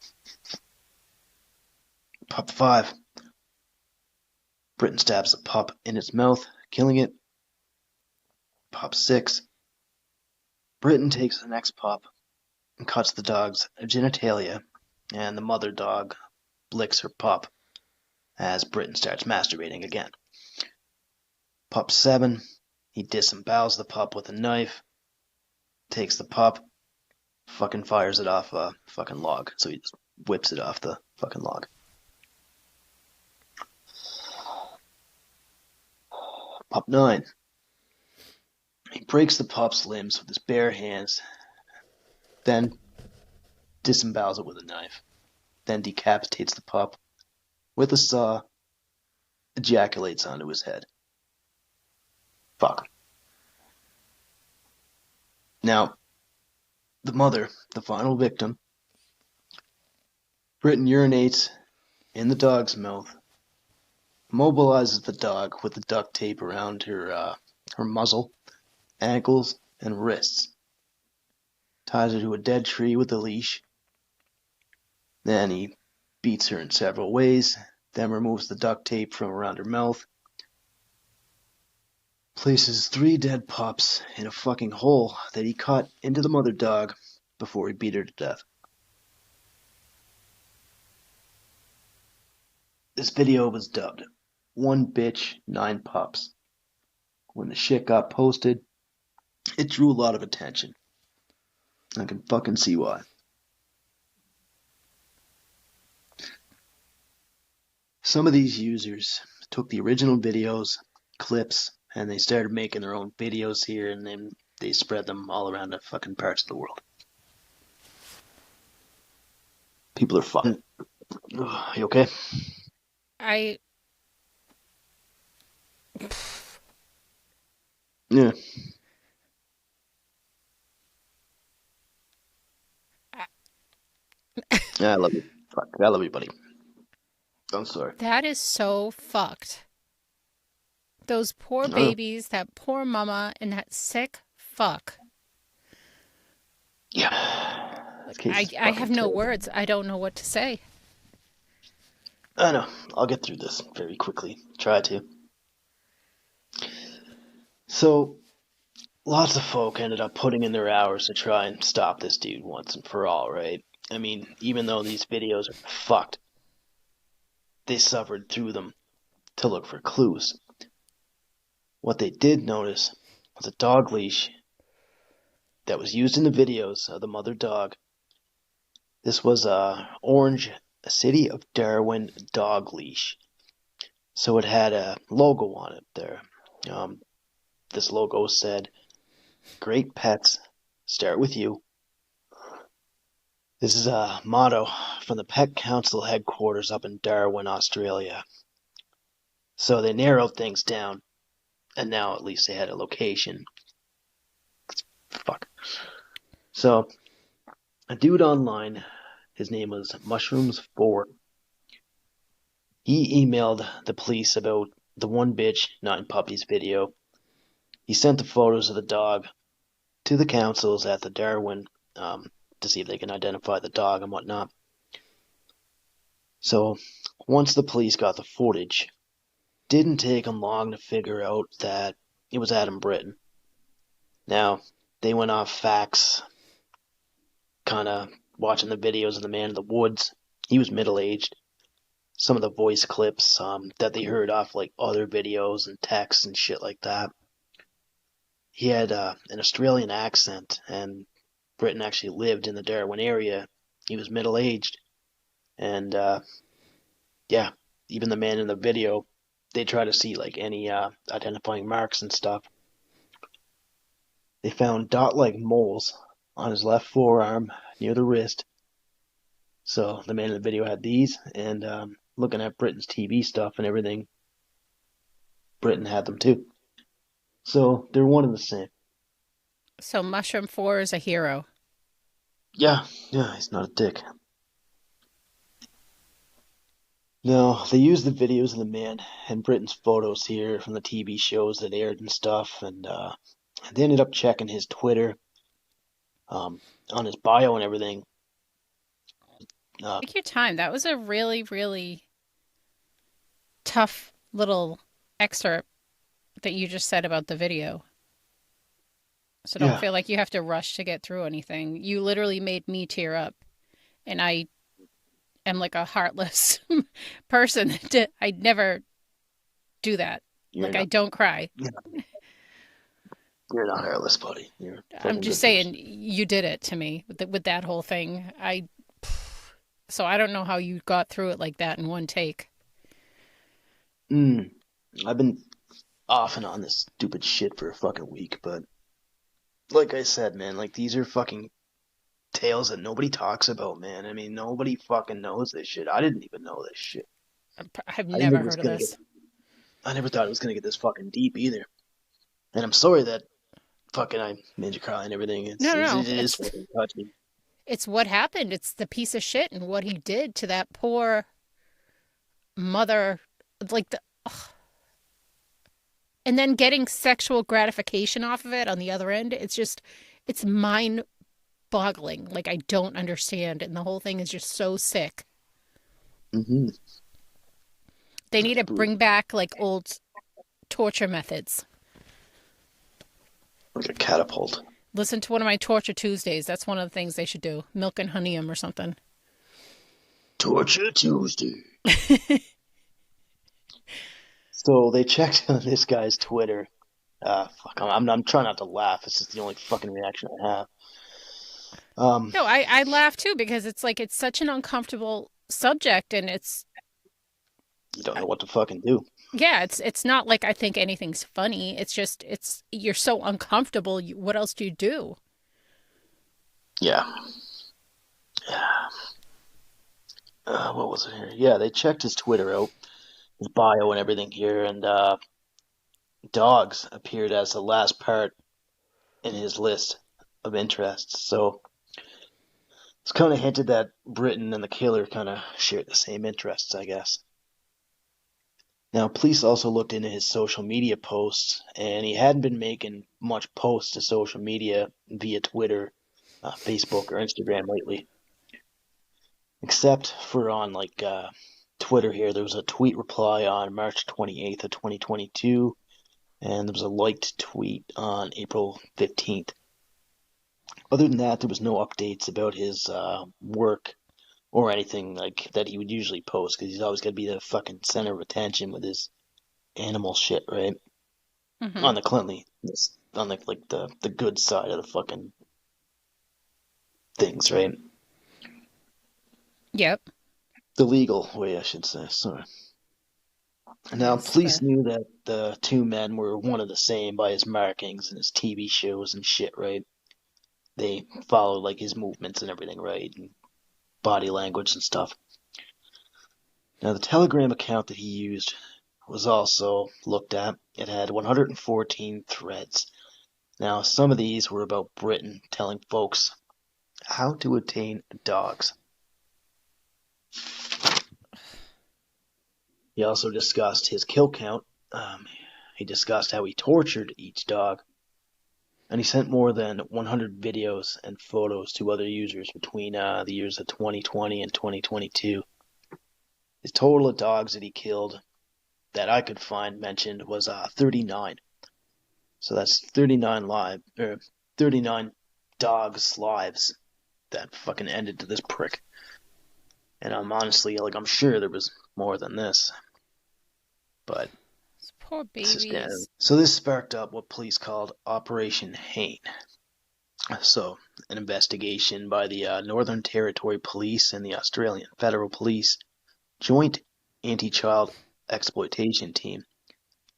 Pup 5. Britton stabs the pup in its mouth, killing it. Pup 6. Britton takes the next pup and cuts the dog's genitalia, and the mother dog licks her pup as Britton starts masturbating again. Pup 7. He disembowels the pup with a knife, takes the pup, fucking fires it off a fucking log. So he just whips it off the fucking log. Pup 9. He breaks the pup's limbs with his bare hands, then disembowels it with a knife, then decapitates the pup with a saw, ejaculates onto his head. Fuck. Now, the mother, the final victim, Britton urinates in the dog's mouth, mobilizes the dog with the duct tape around her muzzle, ankles, and wrists, ties her to a dead tree with a leash. Then he beats her in several ways, then removes the duct tape from around her mouth, places 3 dead pups in a fucking hole that he cut into the mother dog before he beat her to death. This video was dubbed 1 Bitch, 9 Pups. When the shit got posted, it drew a lot of attention. I can fucking see why. Some of these users took the original videos, clips, and they started making their own videos here, and then they spread them all around the fucking parts of the world. People are fucking... You okay? Yeah. I love you. Fuck, I love you, buddy. I'm sorry. That is so fucked. Those poor babies, that poor mama, and that sick fuck. Yeah. I have no words. I don't know what to say. I know. I'll get through this very quickly. Try to. So, lots of folk ended up putting in their hours to try and stop this dude once and for all, right? I mean, even though these videos are fucked, they suffered through them to look for clues. What they did notice was a dog leash that was used in the videos of the mother dog. This was a orange City of Darwin dog leash. So it had a logo on it there. This logo said, "Great pets start with you." This is a motto from the Pet Council headquarters up in Darwin, Australia. So they narrowed things down, and now at least they had a location. Fuck. So, a dude online, his name was Mushrooms4. He emailed the police about the 1 Bitch, 9 Puppies video. He sent the photos of the dog to the councils at the Darwin to see if they can identify the dog and whatnot. So, once the police got the footage, didn't take them long to figure out that it was Adam Britton. Now, they went off facts, kind of watching the videos of the man in the woods. He was middle-aged. Some of the voice clips that they heard off like other videos and texts and shit like that. He had an Australian accent, and Britton actually lived in the Darwin area. He was middle-aged. And, yeah, even the man in the video, they try to see like any identifying marks and stuff. They found dot-like moles on his left forearm near the wrist. So the man in the video had these, and looking at Britton's TV stuff and everything, Britton had them too. So they're one and the same. So Mushroom 4 is a hero. Yeah, he's not a dick. No, they used the videos of the man and Britton's photos here from the TV shows that aired and stuff, and they ended up checking his Twitter, on his bio and everything. Take your time. That was a really, really tough little excerpt that you just said about the video. So don't Yeah, feel like you have to rush to get through anything. You literally made me tear up, and I am like a heartless person. I'd never do that. you're Like I not, don't cry. you're not hairless, buddy. You're a I'm fucking just good saying person. you did it to me with that whole thing. So I don't know how you got through it like that in one take. Mm, I've been off and on this stupid shit for a fucking week, but like I said, man, like these are fucking tales that nobody talks about, man. I mean, nobody fucking knows this shit. I didn't even know this shit. I've I didn't think never it was heard of gonna get. this. I never thought it was gonna get this fucking deep either. And I'm sorry that fucking I made you cry and everything. No, no, no. It is fucking touching. It's what happened. It's the piece of shit and what he did to that poor mother. Like the, and then getting sexual gratification off of it on the other end. It's mind boggling. Like I don't understand, and the whole thing is just so sick. Mm-hmm. They need to Brutal. bring back like old torture methods. Like a catapult. Listen to one of my Torture Tuesdays. That's one of the things they should do. Milk and honey 'em or something. Torture Tuesday. So they checked on this guy's Twitter. Fuck, I'm trying not to laugh. It's just the only fucking reaction I have. No, I laugh too because it's like it's such an uncomfortable subject, and You don't know what to fucking do. yeah, it's not like I think anything's funny. It's just you're so uncomfortable. What else do you do? Yeah. What was it here? Yeah, they checked his Twitter out, his bio and everything here, and dogs appeared as the last part in his list of interests. So it's kind of hinted that Britton and the killer kind of shared the same interests, I guess. Now, police also looked into his social media posts, and he hadn't been making much posts to social media via Twitter, Facebook, or Instagram lately, except for on Twitter here. There was a tweet reply on March 28th of 2022, and there was a liked tweet on April 15th. Other than that, there was no updates about his work or anything like that he would usually post, because he's always got to be the fucking center of attention with his animal shit, right? Mm-hmm. On the cleanliness, on the good side of the fucking things, right? Yep. The legal way, I should say. Sorry. Now, Yes. police knew that the two men were one of the same by his markings and his TV shows and shit, right? They followed like his movements and everything, right? And body language and stuff. Now, the Telegram account that he used was also looked at. It had 114 threads. Now, some of these were about Britton telling folks how to obtain dogs. He also discussed his kill count. He discussed how he tortured each dog. And he sent more than 100 videos and photos to other users between the years of 2020 and 2022. His total of dogs that he killed that I could find mentioned was 39. So that's 39 dogs' lives that fucking ended to this prick. And I'm honestly, I'm sure there was more than this. But Poor this babies. so this sparked up what police called Operation Hain. So, an investigation by the Northern Territory Police and the Australian Federal Police Joint Anti-Child Exploitation Team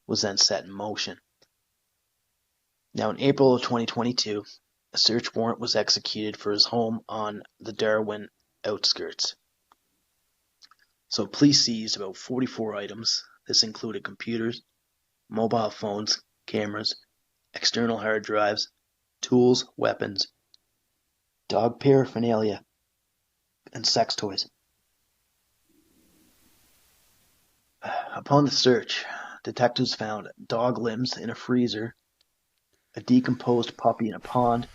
was then set in motion. Now, in April of 2022, a search warrant was executed for his home on the Darwin outskirts. So, police seized about 44 items. This included computers, mobile phones, cameras, external hard drives, tools, weapons, dog paraphernalia, and sex toys. upon the search, detectives found dog limbs in a freezer, a decomposed puppy in a pond,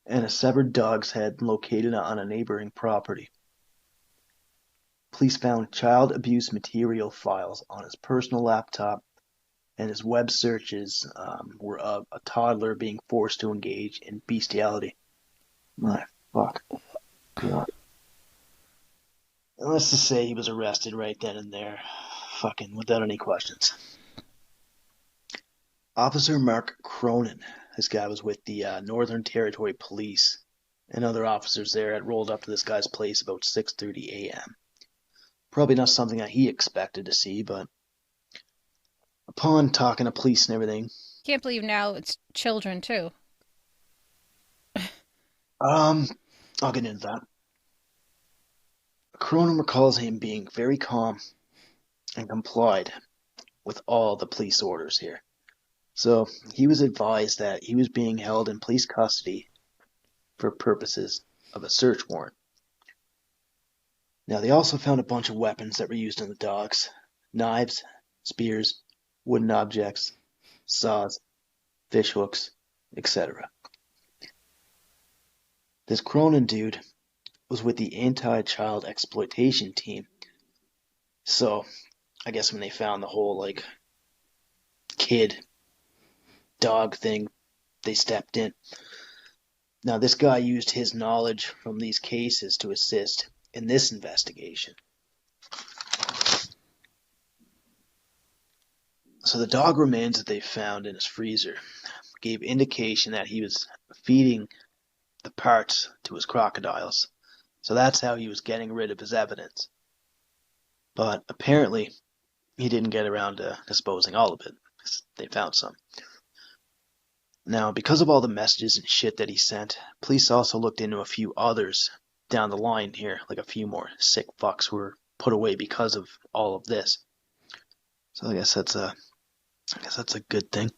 and a severed dog's head located on a neighboring property. Police found child abuse material files on his personal laptop, and his web searches were of a toddler being forced to engage in bestiality. My fuck. God. And let's just say he was arrested right then and there, fucking without any questions. Officer Mark Cronin, this guy was with the Northern Territory Police, and other officers there had rolled up to this guy's place about 6:30 a.m. Probably not something that he expected to see, but upon talking to police and everything, Can't believe now it's children too. I'll get into that. Cronin recalls him being very calm and complied with all the police orders here. So he was advised that he was being held in police custody for purposes of a search warrant. Now, they also found a bunch of weapons that were used on the dogs: knives, spears, wooden objects, saws, fish hooks, etc. This Cronin dude was with the anti-child exploitation team. So, I guess when they found the whole, kid dog thing, they stepped in. Now, this guy used his knowledge from these cases to assist in this investigation. So the dog remains that they found in his freezer gave indication that he was feeding the parts to his crocodiles. So that's how he was getting rid of his evidence. But apparently, he didn't get around to disposing all of it, because they found some. Now, because of all the messages and shit that he sent, police also looked into a few others down the line here, like a few more sick fucks who were put away because of all of this. So I guess that's a good thing.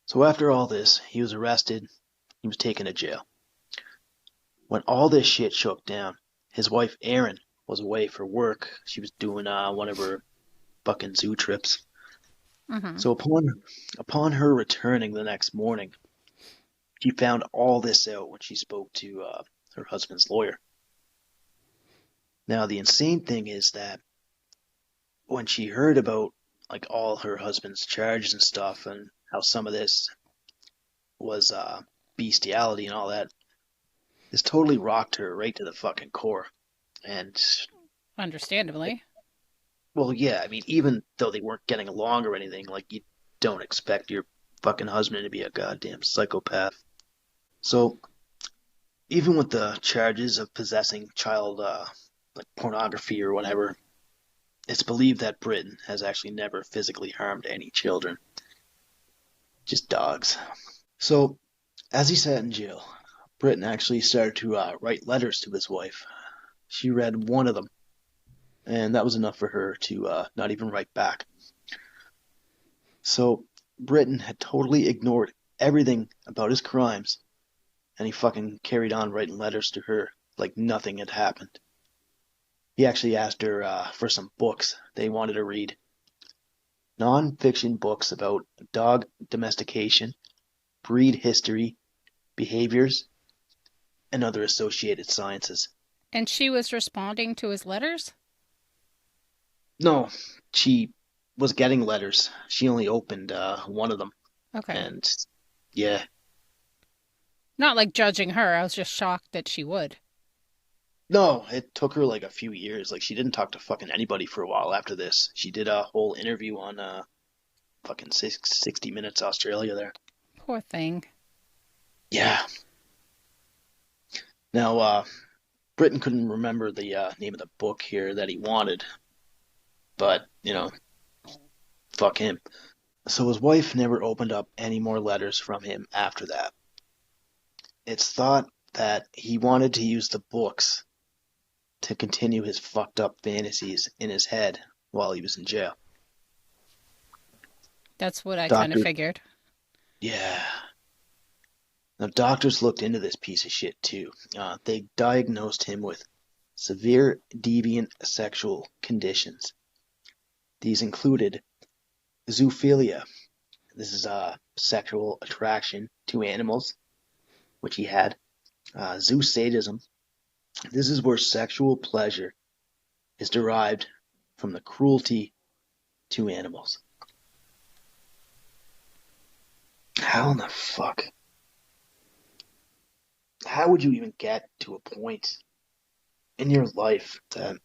So after all this, he was arrested. He was taken to jail. When all this shit shook down, his wife Erin was away for work. She was doing one of her fucking zoo trips. Mm-hmm. So upon her returning the next morning, she found all this out when she spoke to her husband's lawyer. Now, the insane thing is that when she heard about all her husband's charges and stuff, and how some of this was bestiality and all that, this totally rocked her right to the fucking core. And Understandably. well, yeah, I mean, even though they weren't getting along or anything, you don't expect your fucking husband to be a goddamn psychopath. So, even with the charges of possessing child, pornography or whatever, it's believed that Britton has actually never physically harmed any children. Just dogs. So, as he sat in jail, Britton actually started to write letters to his wife. She read one of them, and that was enough for her to not even write back. So, Britton had totally ignored everything about his crimes, and he fucking carried on writing letters to her like nothing had happened. He actually asked her for some books they wanted to read. Non-fiction books about dog domestication, breed history, behaviors, and other associated sciences. And she was responding to his letters? No, she was getting letters. She only opened one of them. Okay. And, yeah. Not like judging her. I was just shocked that she would. No, it took her a few years. She didn't talk to fucking anybody for a while after this. She did a whole interview on fucking 60 Minutes Australia there. Poor thing. Yeah. Now, Britton couldn't remember the name of the book here that he wanted. But, fuck him. So his wife never opened up any more letters from him after that. It's thought that he wanted to use the books to continue his fucked up fantasies in his head while he was in jail. That's what I kind of figured. Yeah. Now, doctors looked into this piece of shit, too. They diagnosed him with severe deviant sexual conditions. These included zoophilia. This is sexual attraction to animals, which he had. Zoosadism. This is where sexual pleasure is derived from the cruelty to animals. How in the fuck? How would you even get to a point in your life that...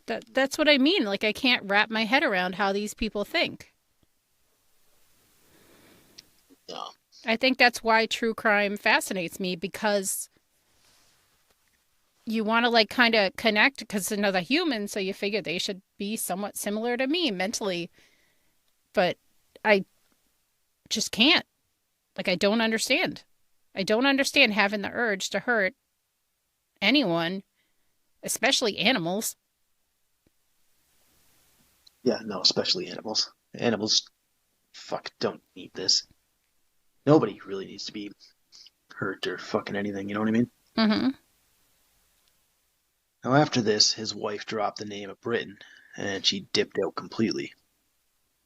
That's what I mean. Like, I can't wrap my head around how these people think. No. I think that's why true crime fascinates me, because you want to like kind of connect, because they're another human, so you figure they should be somewhat similar to me mentally. But I just can't. Like, I don't understand. I don't understand having the urge to hurt anyone, especially animals. Yeah, no, especially animals. Animals, fuck, don't need this. Nobody really needs to be hurt or fucking anything, you know what I mean? Mm-hmm. Now, after this, his wife dropped the name of Britton, and she dipped out completely.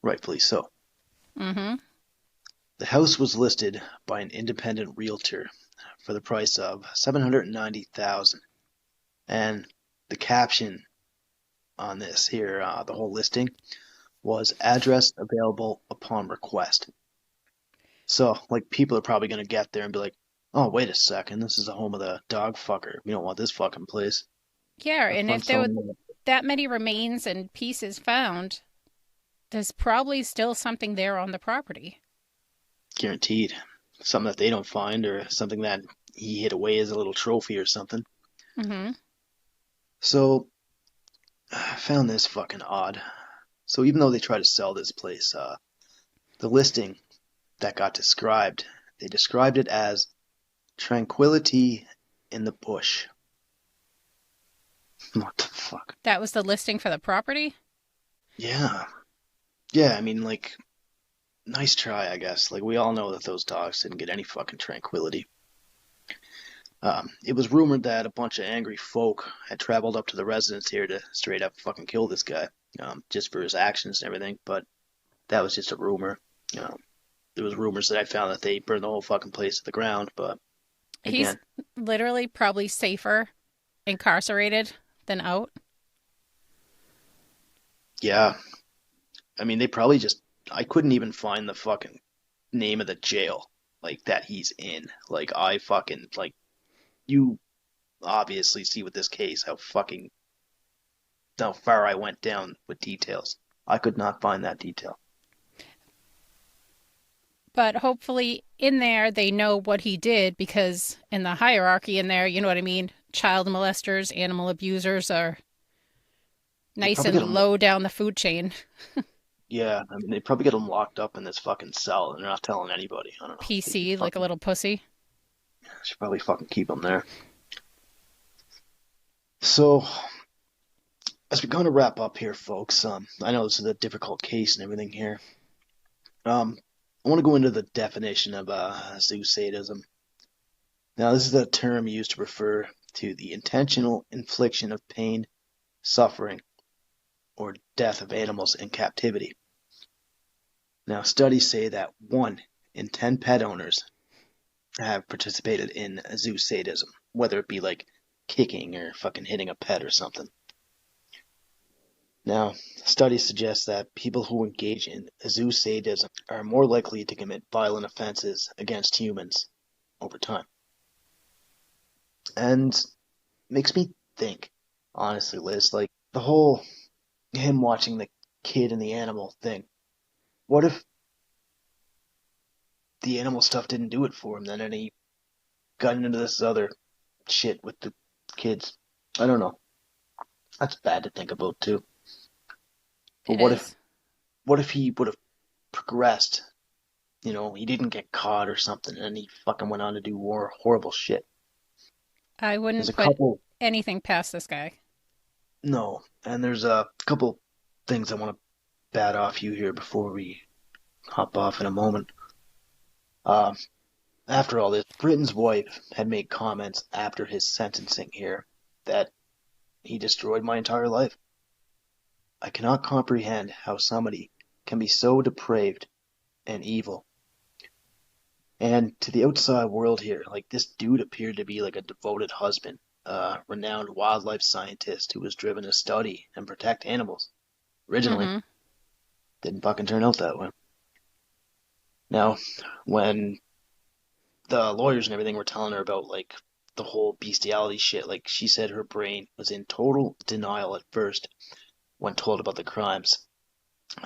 Rightfully so. Mm-hmm. The house was listed by an independent realtor for the price of $790,000, and the caption on this here, the whole listing, was address available upon request. So, like, people are probably going to get there and be like, oh, wait a second, this is the home of the dog fucker. We don't want this fucking place. Yeah, Have and fun if there were selling it. that many remains and pieces found, there's probably still something there on the property. Guaranteed. Something that they don't find, or something that he hid away as a little trophy or something. Mm-hmm. So, I found this fucking odd. So even though they try to sell this place, the listing that got described, they described it as tranquility in the bush. What the fuck? That was the listing for the property? Yeah. Yeah, I mean, like, nice try, I guess. Like, we all know that those dogs didn't get any fucking tranquility. It was rumored that a bunch of angry folk had traveled up to the residence here to straight up fucking kill this guy, just for his actions and everything, but that was just a rumor. There was rumors that I found that they burned the whole fucking place to the ground, but He's again, literally probably safer incarcerated than out. yeah. I mean, they probably just, I couldn't even find the fucking name of the jail, like, that he's in. Like, I fucking, like, you obviously see with this case how far I went down with details. I could not find that detail. But hopefully in there they know what he did, because in the hierarchy in there, you know what I mean? Child molesters, animal abusers are nice Probably and low down the food chain. Yeah, I mean, they probably get him locked up in this fucking cell, and they're not telling anybody. I don't know. PC, like a little pussy. Should probably fucking keep him there. So, as we're going to wrap up here, folks, I know this is a difficult case and everything here. I want to go into the definition of zoosadism. Now, this is a term used to refer to the intentional infliction of pain, suffering, or death of animals in captivity. Now, studies say that 1 in 10 pet owners have participated in zoosadism, whether it be like kicking or fucking hitting a pet or something. Now, studies suggest that people who engage in zoosadism are more likely to commit violent offenses against humans over time. And makes me think, honestly, Liz, like the whole him watching the kid and the animal thing. What if the animal stuff didn't do it for him then, and he got into this other shit with the kids? I don't know. That's bad to think about too. But what if he would have progressed? You know, he didn't get caught or something, and he fucking went on to do more horrible shit. I There's wouldn't a put couple. anything past this guy. No, and there's a couple things I want to bat off you here before we hop off in a moment. I After all this, Britton's wife had made comments after his sentencing here that he destroyed my entire life. I cannot comprehend how somebody can be so depraved and evil. And to the outside world here, like this dude appeared to be like a devoted husband, a renowned wildlife scientist who was driven to study and protect animals. Originally, didn't fucking turn out that way. Now, when the lawyers and everything were telling her about like the whole bestiality shit, like she said her brain was in total denial at first when told about the crimes,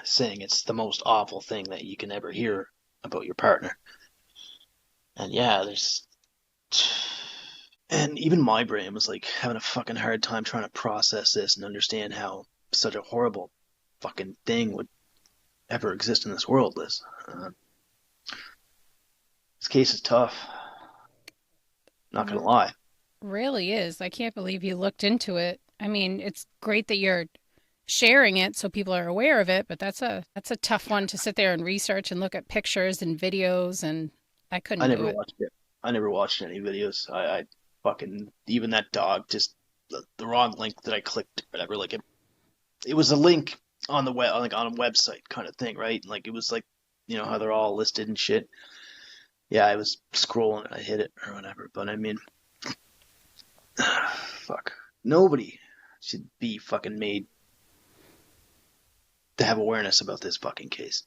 saying it's the most awful thing that you can ever hear about your partner. And yeah, and even my brain was like having a fucking hard time trying to process this and understand how such a horrible fucking thing would ever exist in this world, Liz. This case is tough. Not gonna lie. Really is. I can't believe you looked into it. I mean, it's great that you're sharing it so people are aware of it, but that's a tough one to sit there and research and look at pictures and videos, and I I couldn't do never it. watched it. I never watched any videos. I fucking even that dog just the wrong link that I clicked or whatever. Like it was a link on the web, like on a website kind of thing, right? Like it was like how they're all listed and shit. Yeah, I was scrolling and I hit it or whatever. But I mean, fuck. Nobody should be fucking made to have awareness about this fucking case.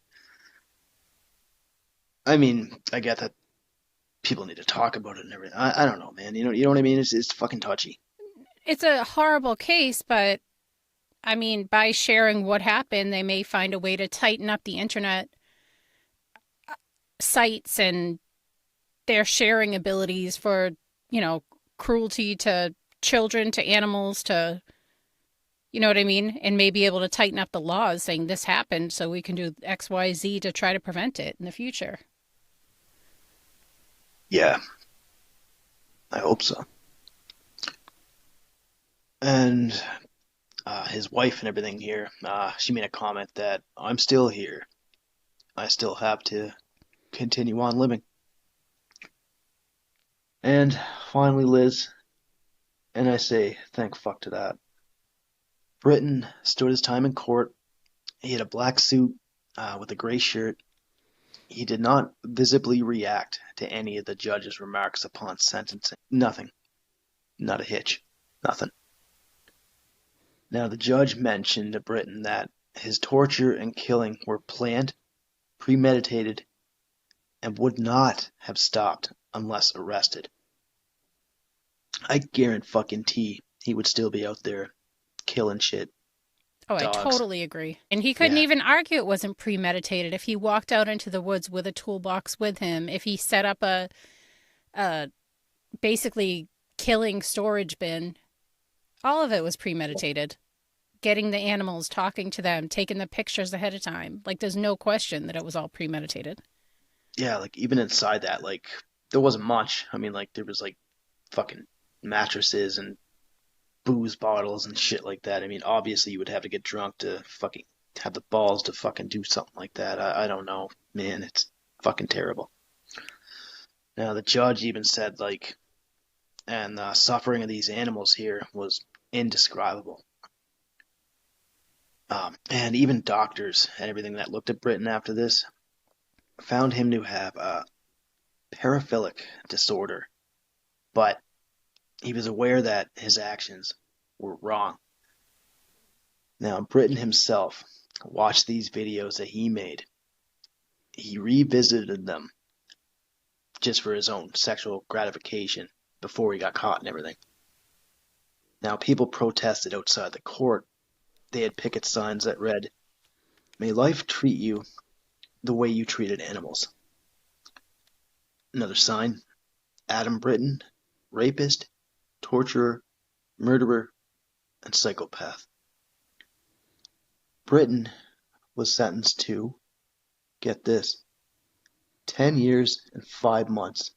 I mean, I get that people need to talk about it and everything. I don't know, man. You know what I mean? It's fucking touchy. It's a horrible case, but I mean, by sharing what happened, they may find a way to tighten up the internet sites and their sharing abilities for, cruelty to children, to animals, to, you know what I mean? And may be able to tighten up the laws saying this happened so we can do X, Y, Z to try to prevent it in the future. Yeah, I hope so. And his wife and everything here, she made a comment that I'm still here. I still have to continue on living. And finally, Liz, and I say thank fuck to that. Britton stood his time in court. He had a black suit with a gray shirt. He did not visibly react to any of the judge's remarks upon sentencing. Nothing. Not a hitch. Nothing. Now, the judge mentioned to Britton that his torture and killing were planned, premeditated, and would not have stopped unless arrested. I guarantee he would still be out there killing shit. Oh, Dogs. I totally agree. And he couldn't even argue it wasn't premeditated. If he walked out into the woods with a toolbox with him, if he set up a basically killing storage bin, all of it was premeditated. Getting the animals, talking to them, taking the pictures ahead of time. Like, there's no question that it was all premeditated. Yeah, like, even inside that, like, there wasn't much. I mean, like, there was, like, fucking mattresses and booze bottles and shit like that. I mean, obviously you would have to get drunk to fucking have the balls to fucking do something like that. I don't know, man. It's fucking terrible. Now, the judge even said, like, and the suffering of these animals here was indescribable. And even doctors and everything that looked at Britton after this found him to have a paraphilic disorder, but he was aware that his actions were wrong. Now, Britton himself watched these videos that he made. He revisited them just for his own sexual gratification before he got caught and everything. Now, people protested outside the court. They had picket signs that read, "May life treat you the way you treated animals." Another sign, "Adam Britton, rapist, torturer, murderer, and psychopath." Britton was sentenced to, get this, 10 years and 5 months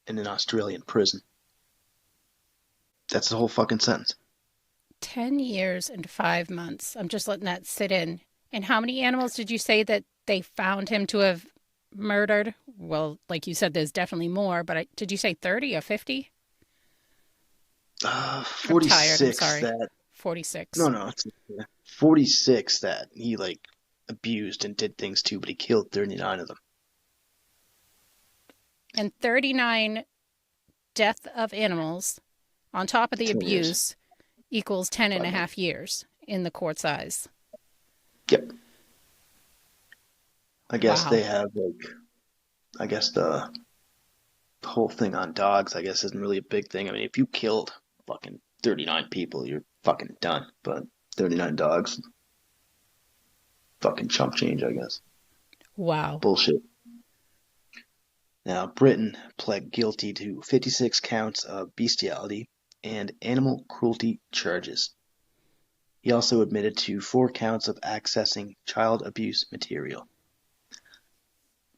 in an Australian prison. That's the whole fucking sentence. 10 years and 5 months. I'm just letting that sit in. And how many animals did you say that they found him to have murdered. Well, like you said, there's definitely more, but did you say 30 or 50? I'm tired. I'm 46 sorry. that 46. no, it's 46 that he like abused and did things to, but he killed 39 of them. And 39 death of animals on top of the 10 years. abuse equals 10 and a 5 years. half years in the court's eyes. Yep. I guess Wow. they have I guess the whole thing on dogs, I guess, isn't really a big thing. I mean, if you killed fucking 39 people, you're fucking done. But 39 dogs, fucking chump change, I guess. Wow. Bullshit. Now, Britton pled guilty to 56 counts of bestiality and animal cruelty charges. He also admitted to 4 counts of accessing child abuse material.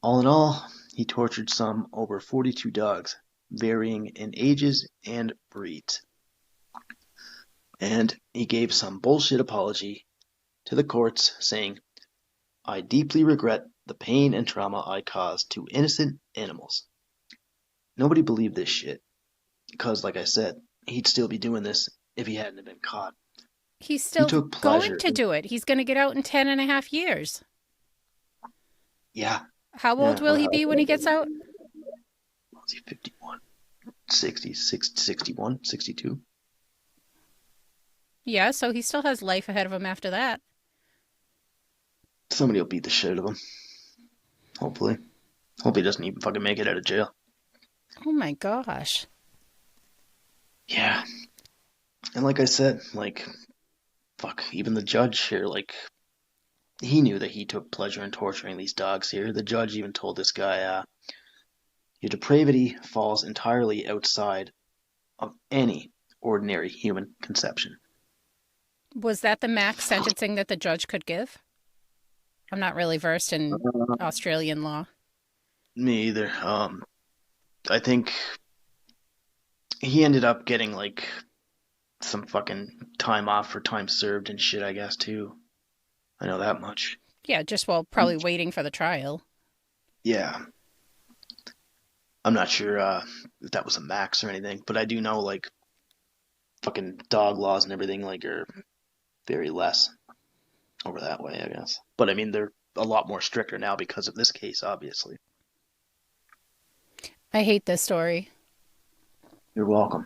All in all, he tortured some over 42 dogs, varying in ages and breeds. And he gave some bullshit apology to the courts, saying, "I deeply regret the pain and trauma I caused to innocent animals." Nobody believed this shit, because, like I said, he'd still be doing this if he hadn't been caught. He's He still took going pleasure. to do it. He's going to get out in 10 and a half years. Yeah. How old will he be when he gets out? Was he 51? 60, 61, 62? Yeah, so he still has life ahead of him after that. Somebody will beat the shit out of him. Hopefully. Hope he doesn't even fucking make it out of jail. Oh my gosh. Yeah. And like I said, fuck, even the judge here, he knew that he took pleasure in torturing these dogs here. The judge even told this guy, your depravity falls entirely outside of any ordinary human conception. Was that the max sentencing that the judge could give? I'm not really versed in Australian law. Me either. I think he ended up getting, some fucking time off for time served and shit, I guess, too. I know that much. Yeah, just probably waiting for the trial. Yeah. I'm not sure if that was a max or anything, but I do know, fucking dog laws and everything, are very less over that way, I guess. But, I mean, they're a lot more stricter now because of this case, obviously. I hate this story. You're welcome.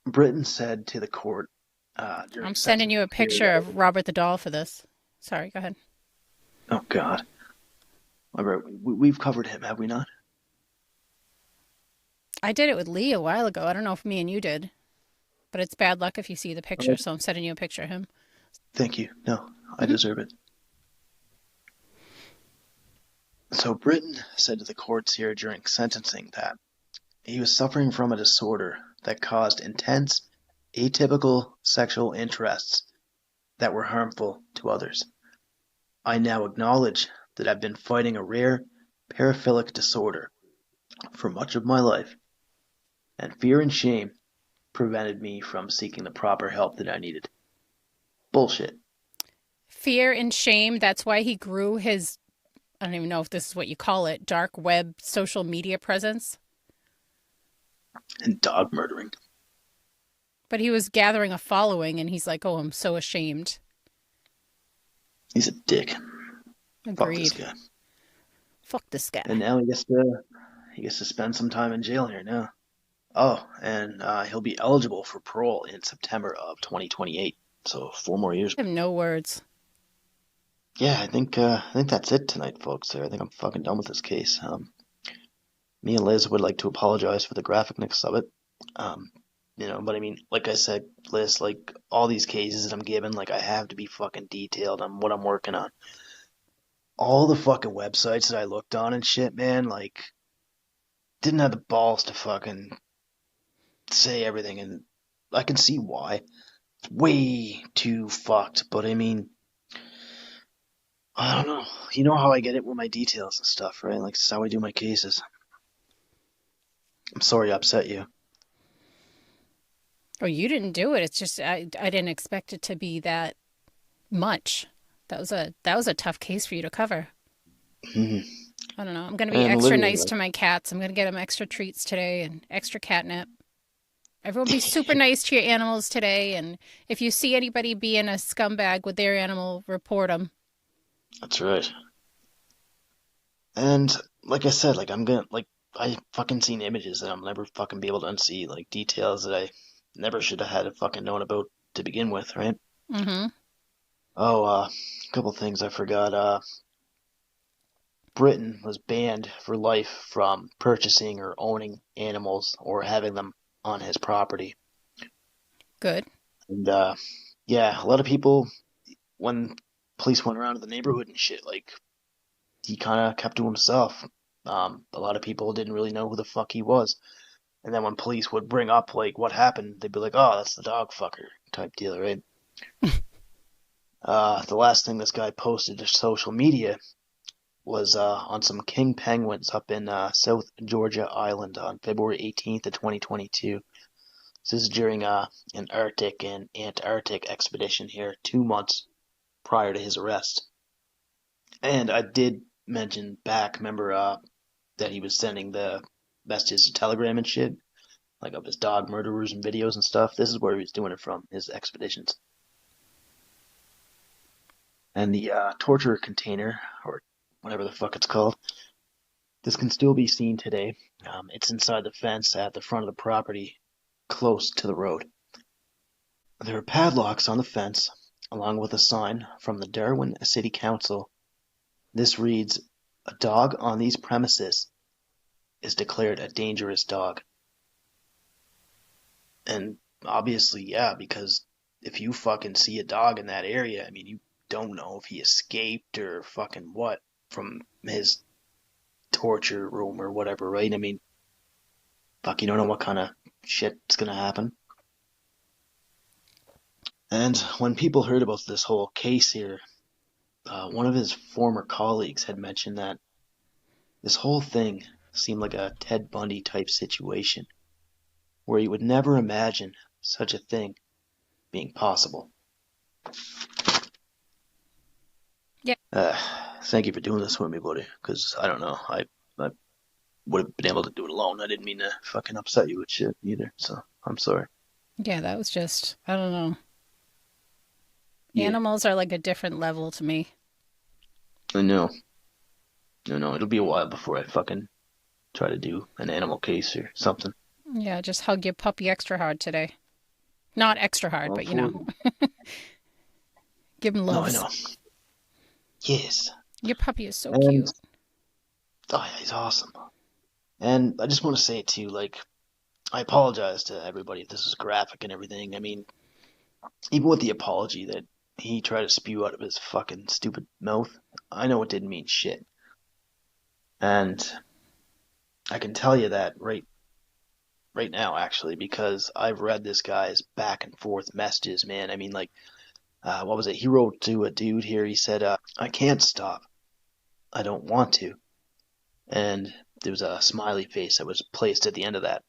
Britton said to the court I'm sending you a picture of Robert the doll for this. Sorry, go ahead. Oh, God. We've covered him, have we not? I did it with Lee a while ago. I don't know if me and you did. But it's bad luck if you see the picture, so I'm sending you a picture of him. Thank you. No, I deserve it. So Britton said to the courts here during sentencing that he was suffering from a disorder that caused intense, atypical sexual interests that were harmful to others. I now acknowledge that I've been fighting a rare paraphilic disorder for much of my life, and fear and shame prevented me from seeking the proper help that I needed. Bullshit. Fear and shame, that's why he grew his, I don't even know if this is what you call it, dark web social media presence. And dog murdering. But he was gathering a following, and he's like, oh, I'm so ashamed. He's a dick. Agreed. Fuck this guy. Fuck this guy. And now he gets to spend some time in jail here now. Oh, and he'll be eligible for parole in September of 2028. So 4 more years. I have no words. Yeah, I think that's it tonight, folks. I think I'm fucking done with this case. Me and Liz would like to apologize for the graphicness of it. But I mean, like I said, Liz, all these cases that I'm given, I have to be fucking detailed on what I'm working on. All the fucking websites that I looked on and shit, man, didn't have the balls to fucking say everything, and I can see why. It's way too fucked, but I mean, I don't know. You know how I get it with my details and stuff, right? It's how I do my cases. I'm sorry I upset you. Oh, you didn't do it. It's just I didn't expect it to be that much. That was a tough case for you to cover. Mm-hmm. I don't know. I'm going to be And extra literally, nice like, to my cats. I'm going to get them extra treats today and extra catnip. Everyone be super nice to your animals today. And if you see anybody being a scumbag with their animal, report them. that's right. And like I said, like I'm gonna like I fucking seen images that I'll never fucking be able to unsee, like details that I never should have had to fucking known about to begin with, right? Mm-hmm. Oh, a couple things I forgot. Britain was banned for life from purchasing or owning animals or having them on his property. Good. And yeah, a lot of people when police went around to the neighborhood and shit, like he kind of kept to himself. A lot of people didn't really know who the fuck he was. And then when police would bring up like what happened, they'd be like, "Oh, that's the dog fucker" type deal, right? The last thing this guy posted to social media was on some king penguins up in South Georgia Island on February 18th of 2022. This is during an Arctic and Antarctic expedition here, 2 months prior to his arrest. And I did mention back, remember, that he was sending the messages to Telegram and shit, like of his dog murderers and videos and stuff. This is where he was doing it from, his expeditions. And the torture container, or whatever the fuck it's called, this can still be seen today. It's inside the fence at the front of the property, close to the road. There are padlocks on the fence, along with a sign from the Darwin City Council. This reads, "A dog on these premises is declared a dangerous dog." And obviously, yeah, because if you fucking see a dog in that area, I mean, you don't know if he escaped or fucking what from his torture room or whatever, right? I mean, fuck, you don't know what kind of shit's gonna happen. And when people heard about this whole case here, one of his former colleagues had mentioned that this whole thing seemed like a Ted Bundy type situation, where you would never imagine such a thing being possible. Yeah. Thank you for doing this with me, buddy, because I don't know, I would have been able to do it alone. I didn't mean to fucking upset you with shit either, so I'm sorry. Yeah, that was just, I don't know. Yeah. Animals are like a different level to me. I know. It'll be a while before I fucking try to do an animal case or something. Yeah, just hug your puppy extra hard today. Not extra hard, but you know. Give him No, I loves. know. Yes. Your puppy is so And cute. oh yeah, he's awesome. And I just want to say too, like, I apologize to everybody if this is graphic and everything. I mean, even with the apology that he tried to spew out of his fucking stupid mouth, I know it didn't mean shit. And I can tell you that right now, actually, because I've read this guy's back and forth messages, man. I mean, like, what was it? He wrote to a dude here. He said, "I can't stop. I don't want to." And there was a smiley face that was placed at the end of that.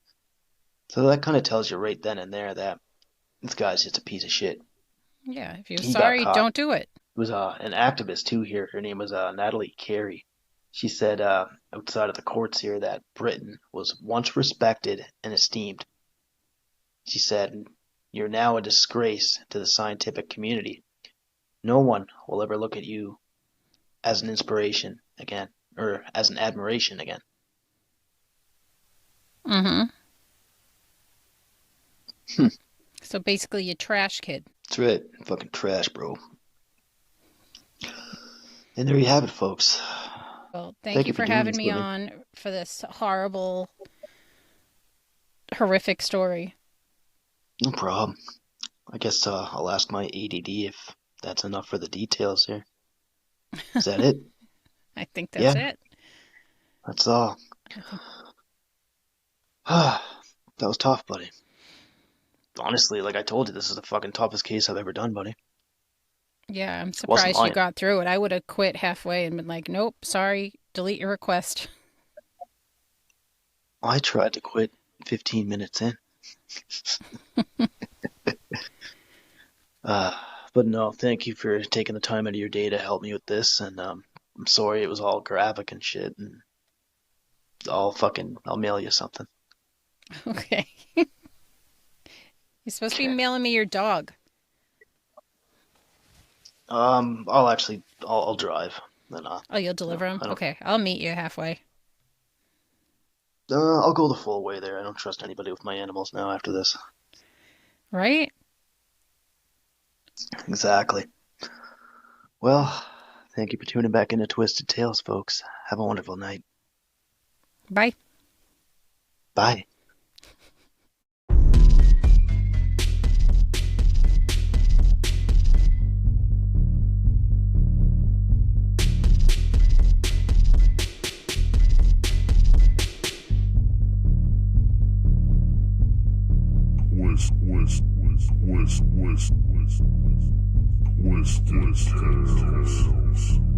So that kind of tells you right then and there that this guy's just a piece of shit. Yeah, if you're He got sorry, caught. don't do it. It was an activist too here. Her name was Natalie Carey. She said outside of the courts here that Britton was once respected and esteemed. She said, "You're now a disgrace to the scientific community. No one will ever look at you as an inspiration again, or as an admiration again." Mm-hmm. So basically, you trash kid. That's right. Fucking trash, bro. And there you have it, folks. Well, thank you for doing having this me with on for this horrible, horrific story. No problem. I guess I'll ask my ADD if that's enough for the details here. Is that it? I think that's Yeah. it. That's all. That was tough, buddy. Honestly, like I told you, this is the fucking toughest case I've ever done, buddy. Yeah, I'm Wasn't surprised you lying. got through it. I would have quit halfway and been like, nope, sorry, delete your request. I tried to quit 15 minutes in. But no, thank you for taking the time out of your day to help me with this. And I'm sorry it was all graphic and shit, and I'll mail you something. Okay. You're supposed to be mailing me your dog. I'll drive. Then, Oh, you'll deliver him? I don't. Okay, I'll meet you halfway. I'll go the full way there. I don't trust anybody with my animals now after this. Right? Exactly. Well, thank you for tuning back into Twisted Tales, folks. Have a wonderful night. Bye. Bye. Twisted Tales.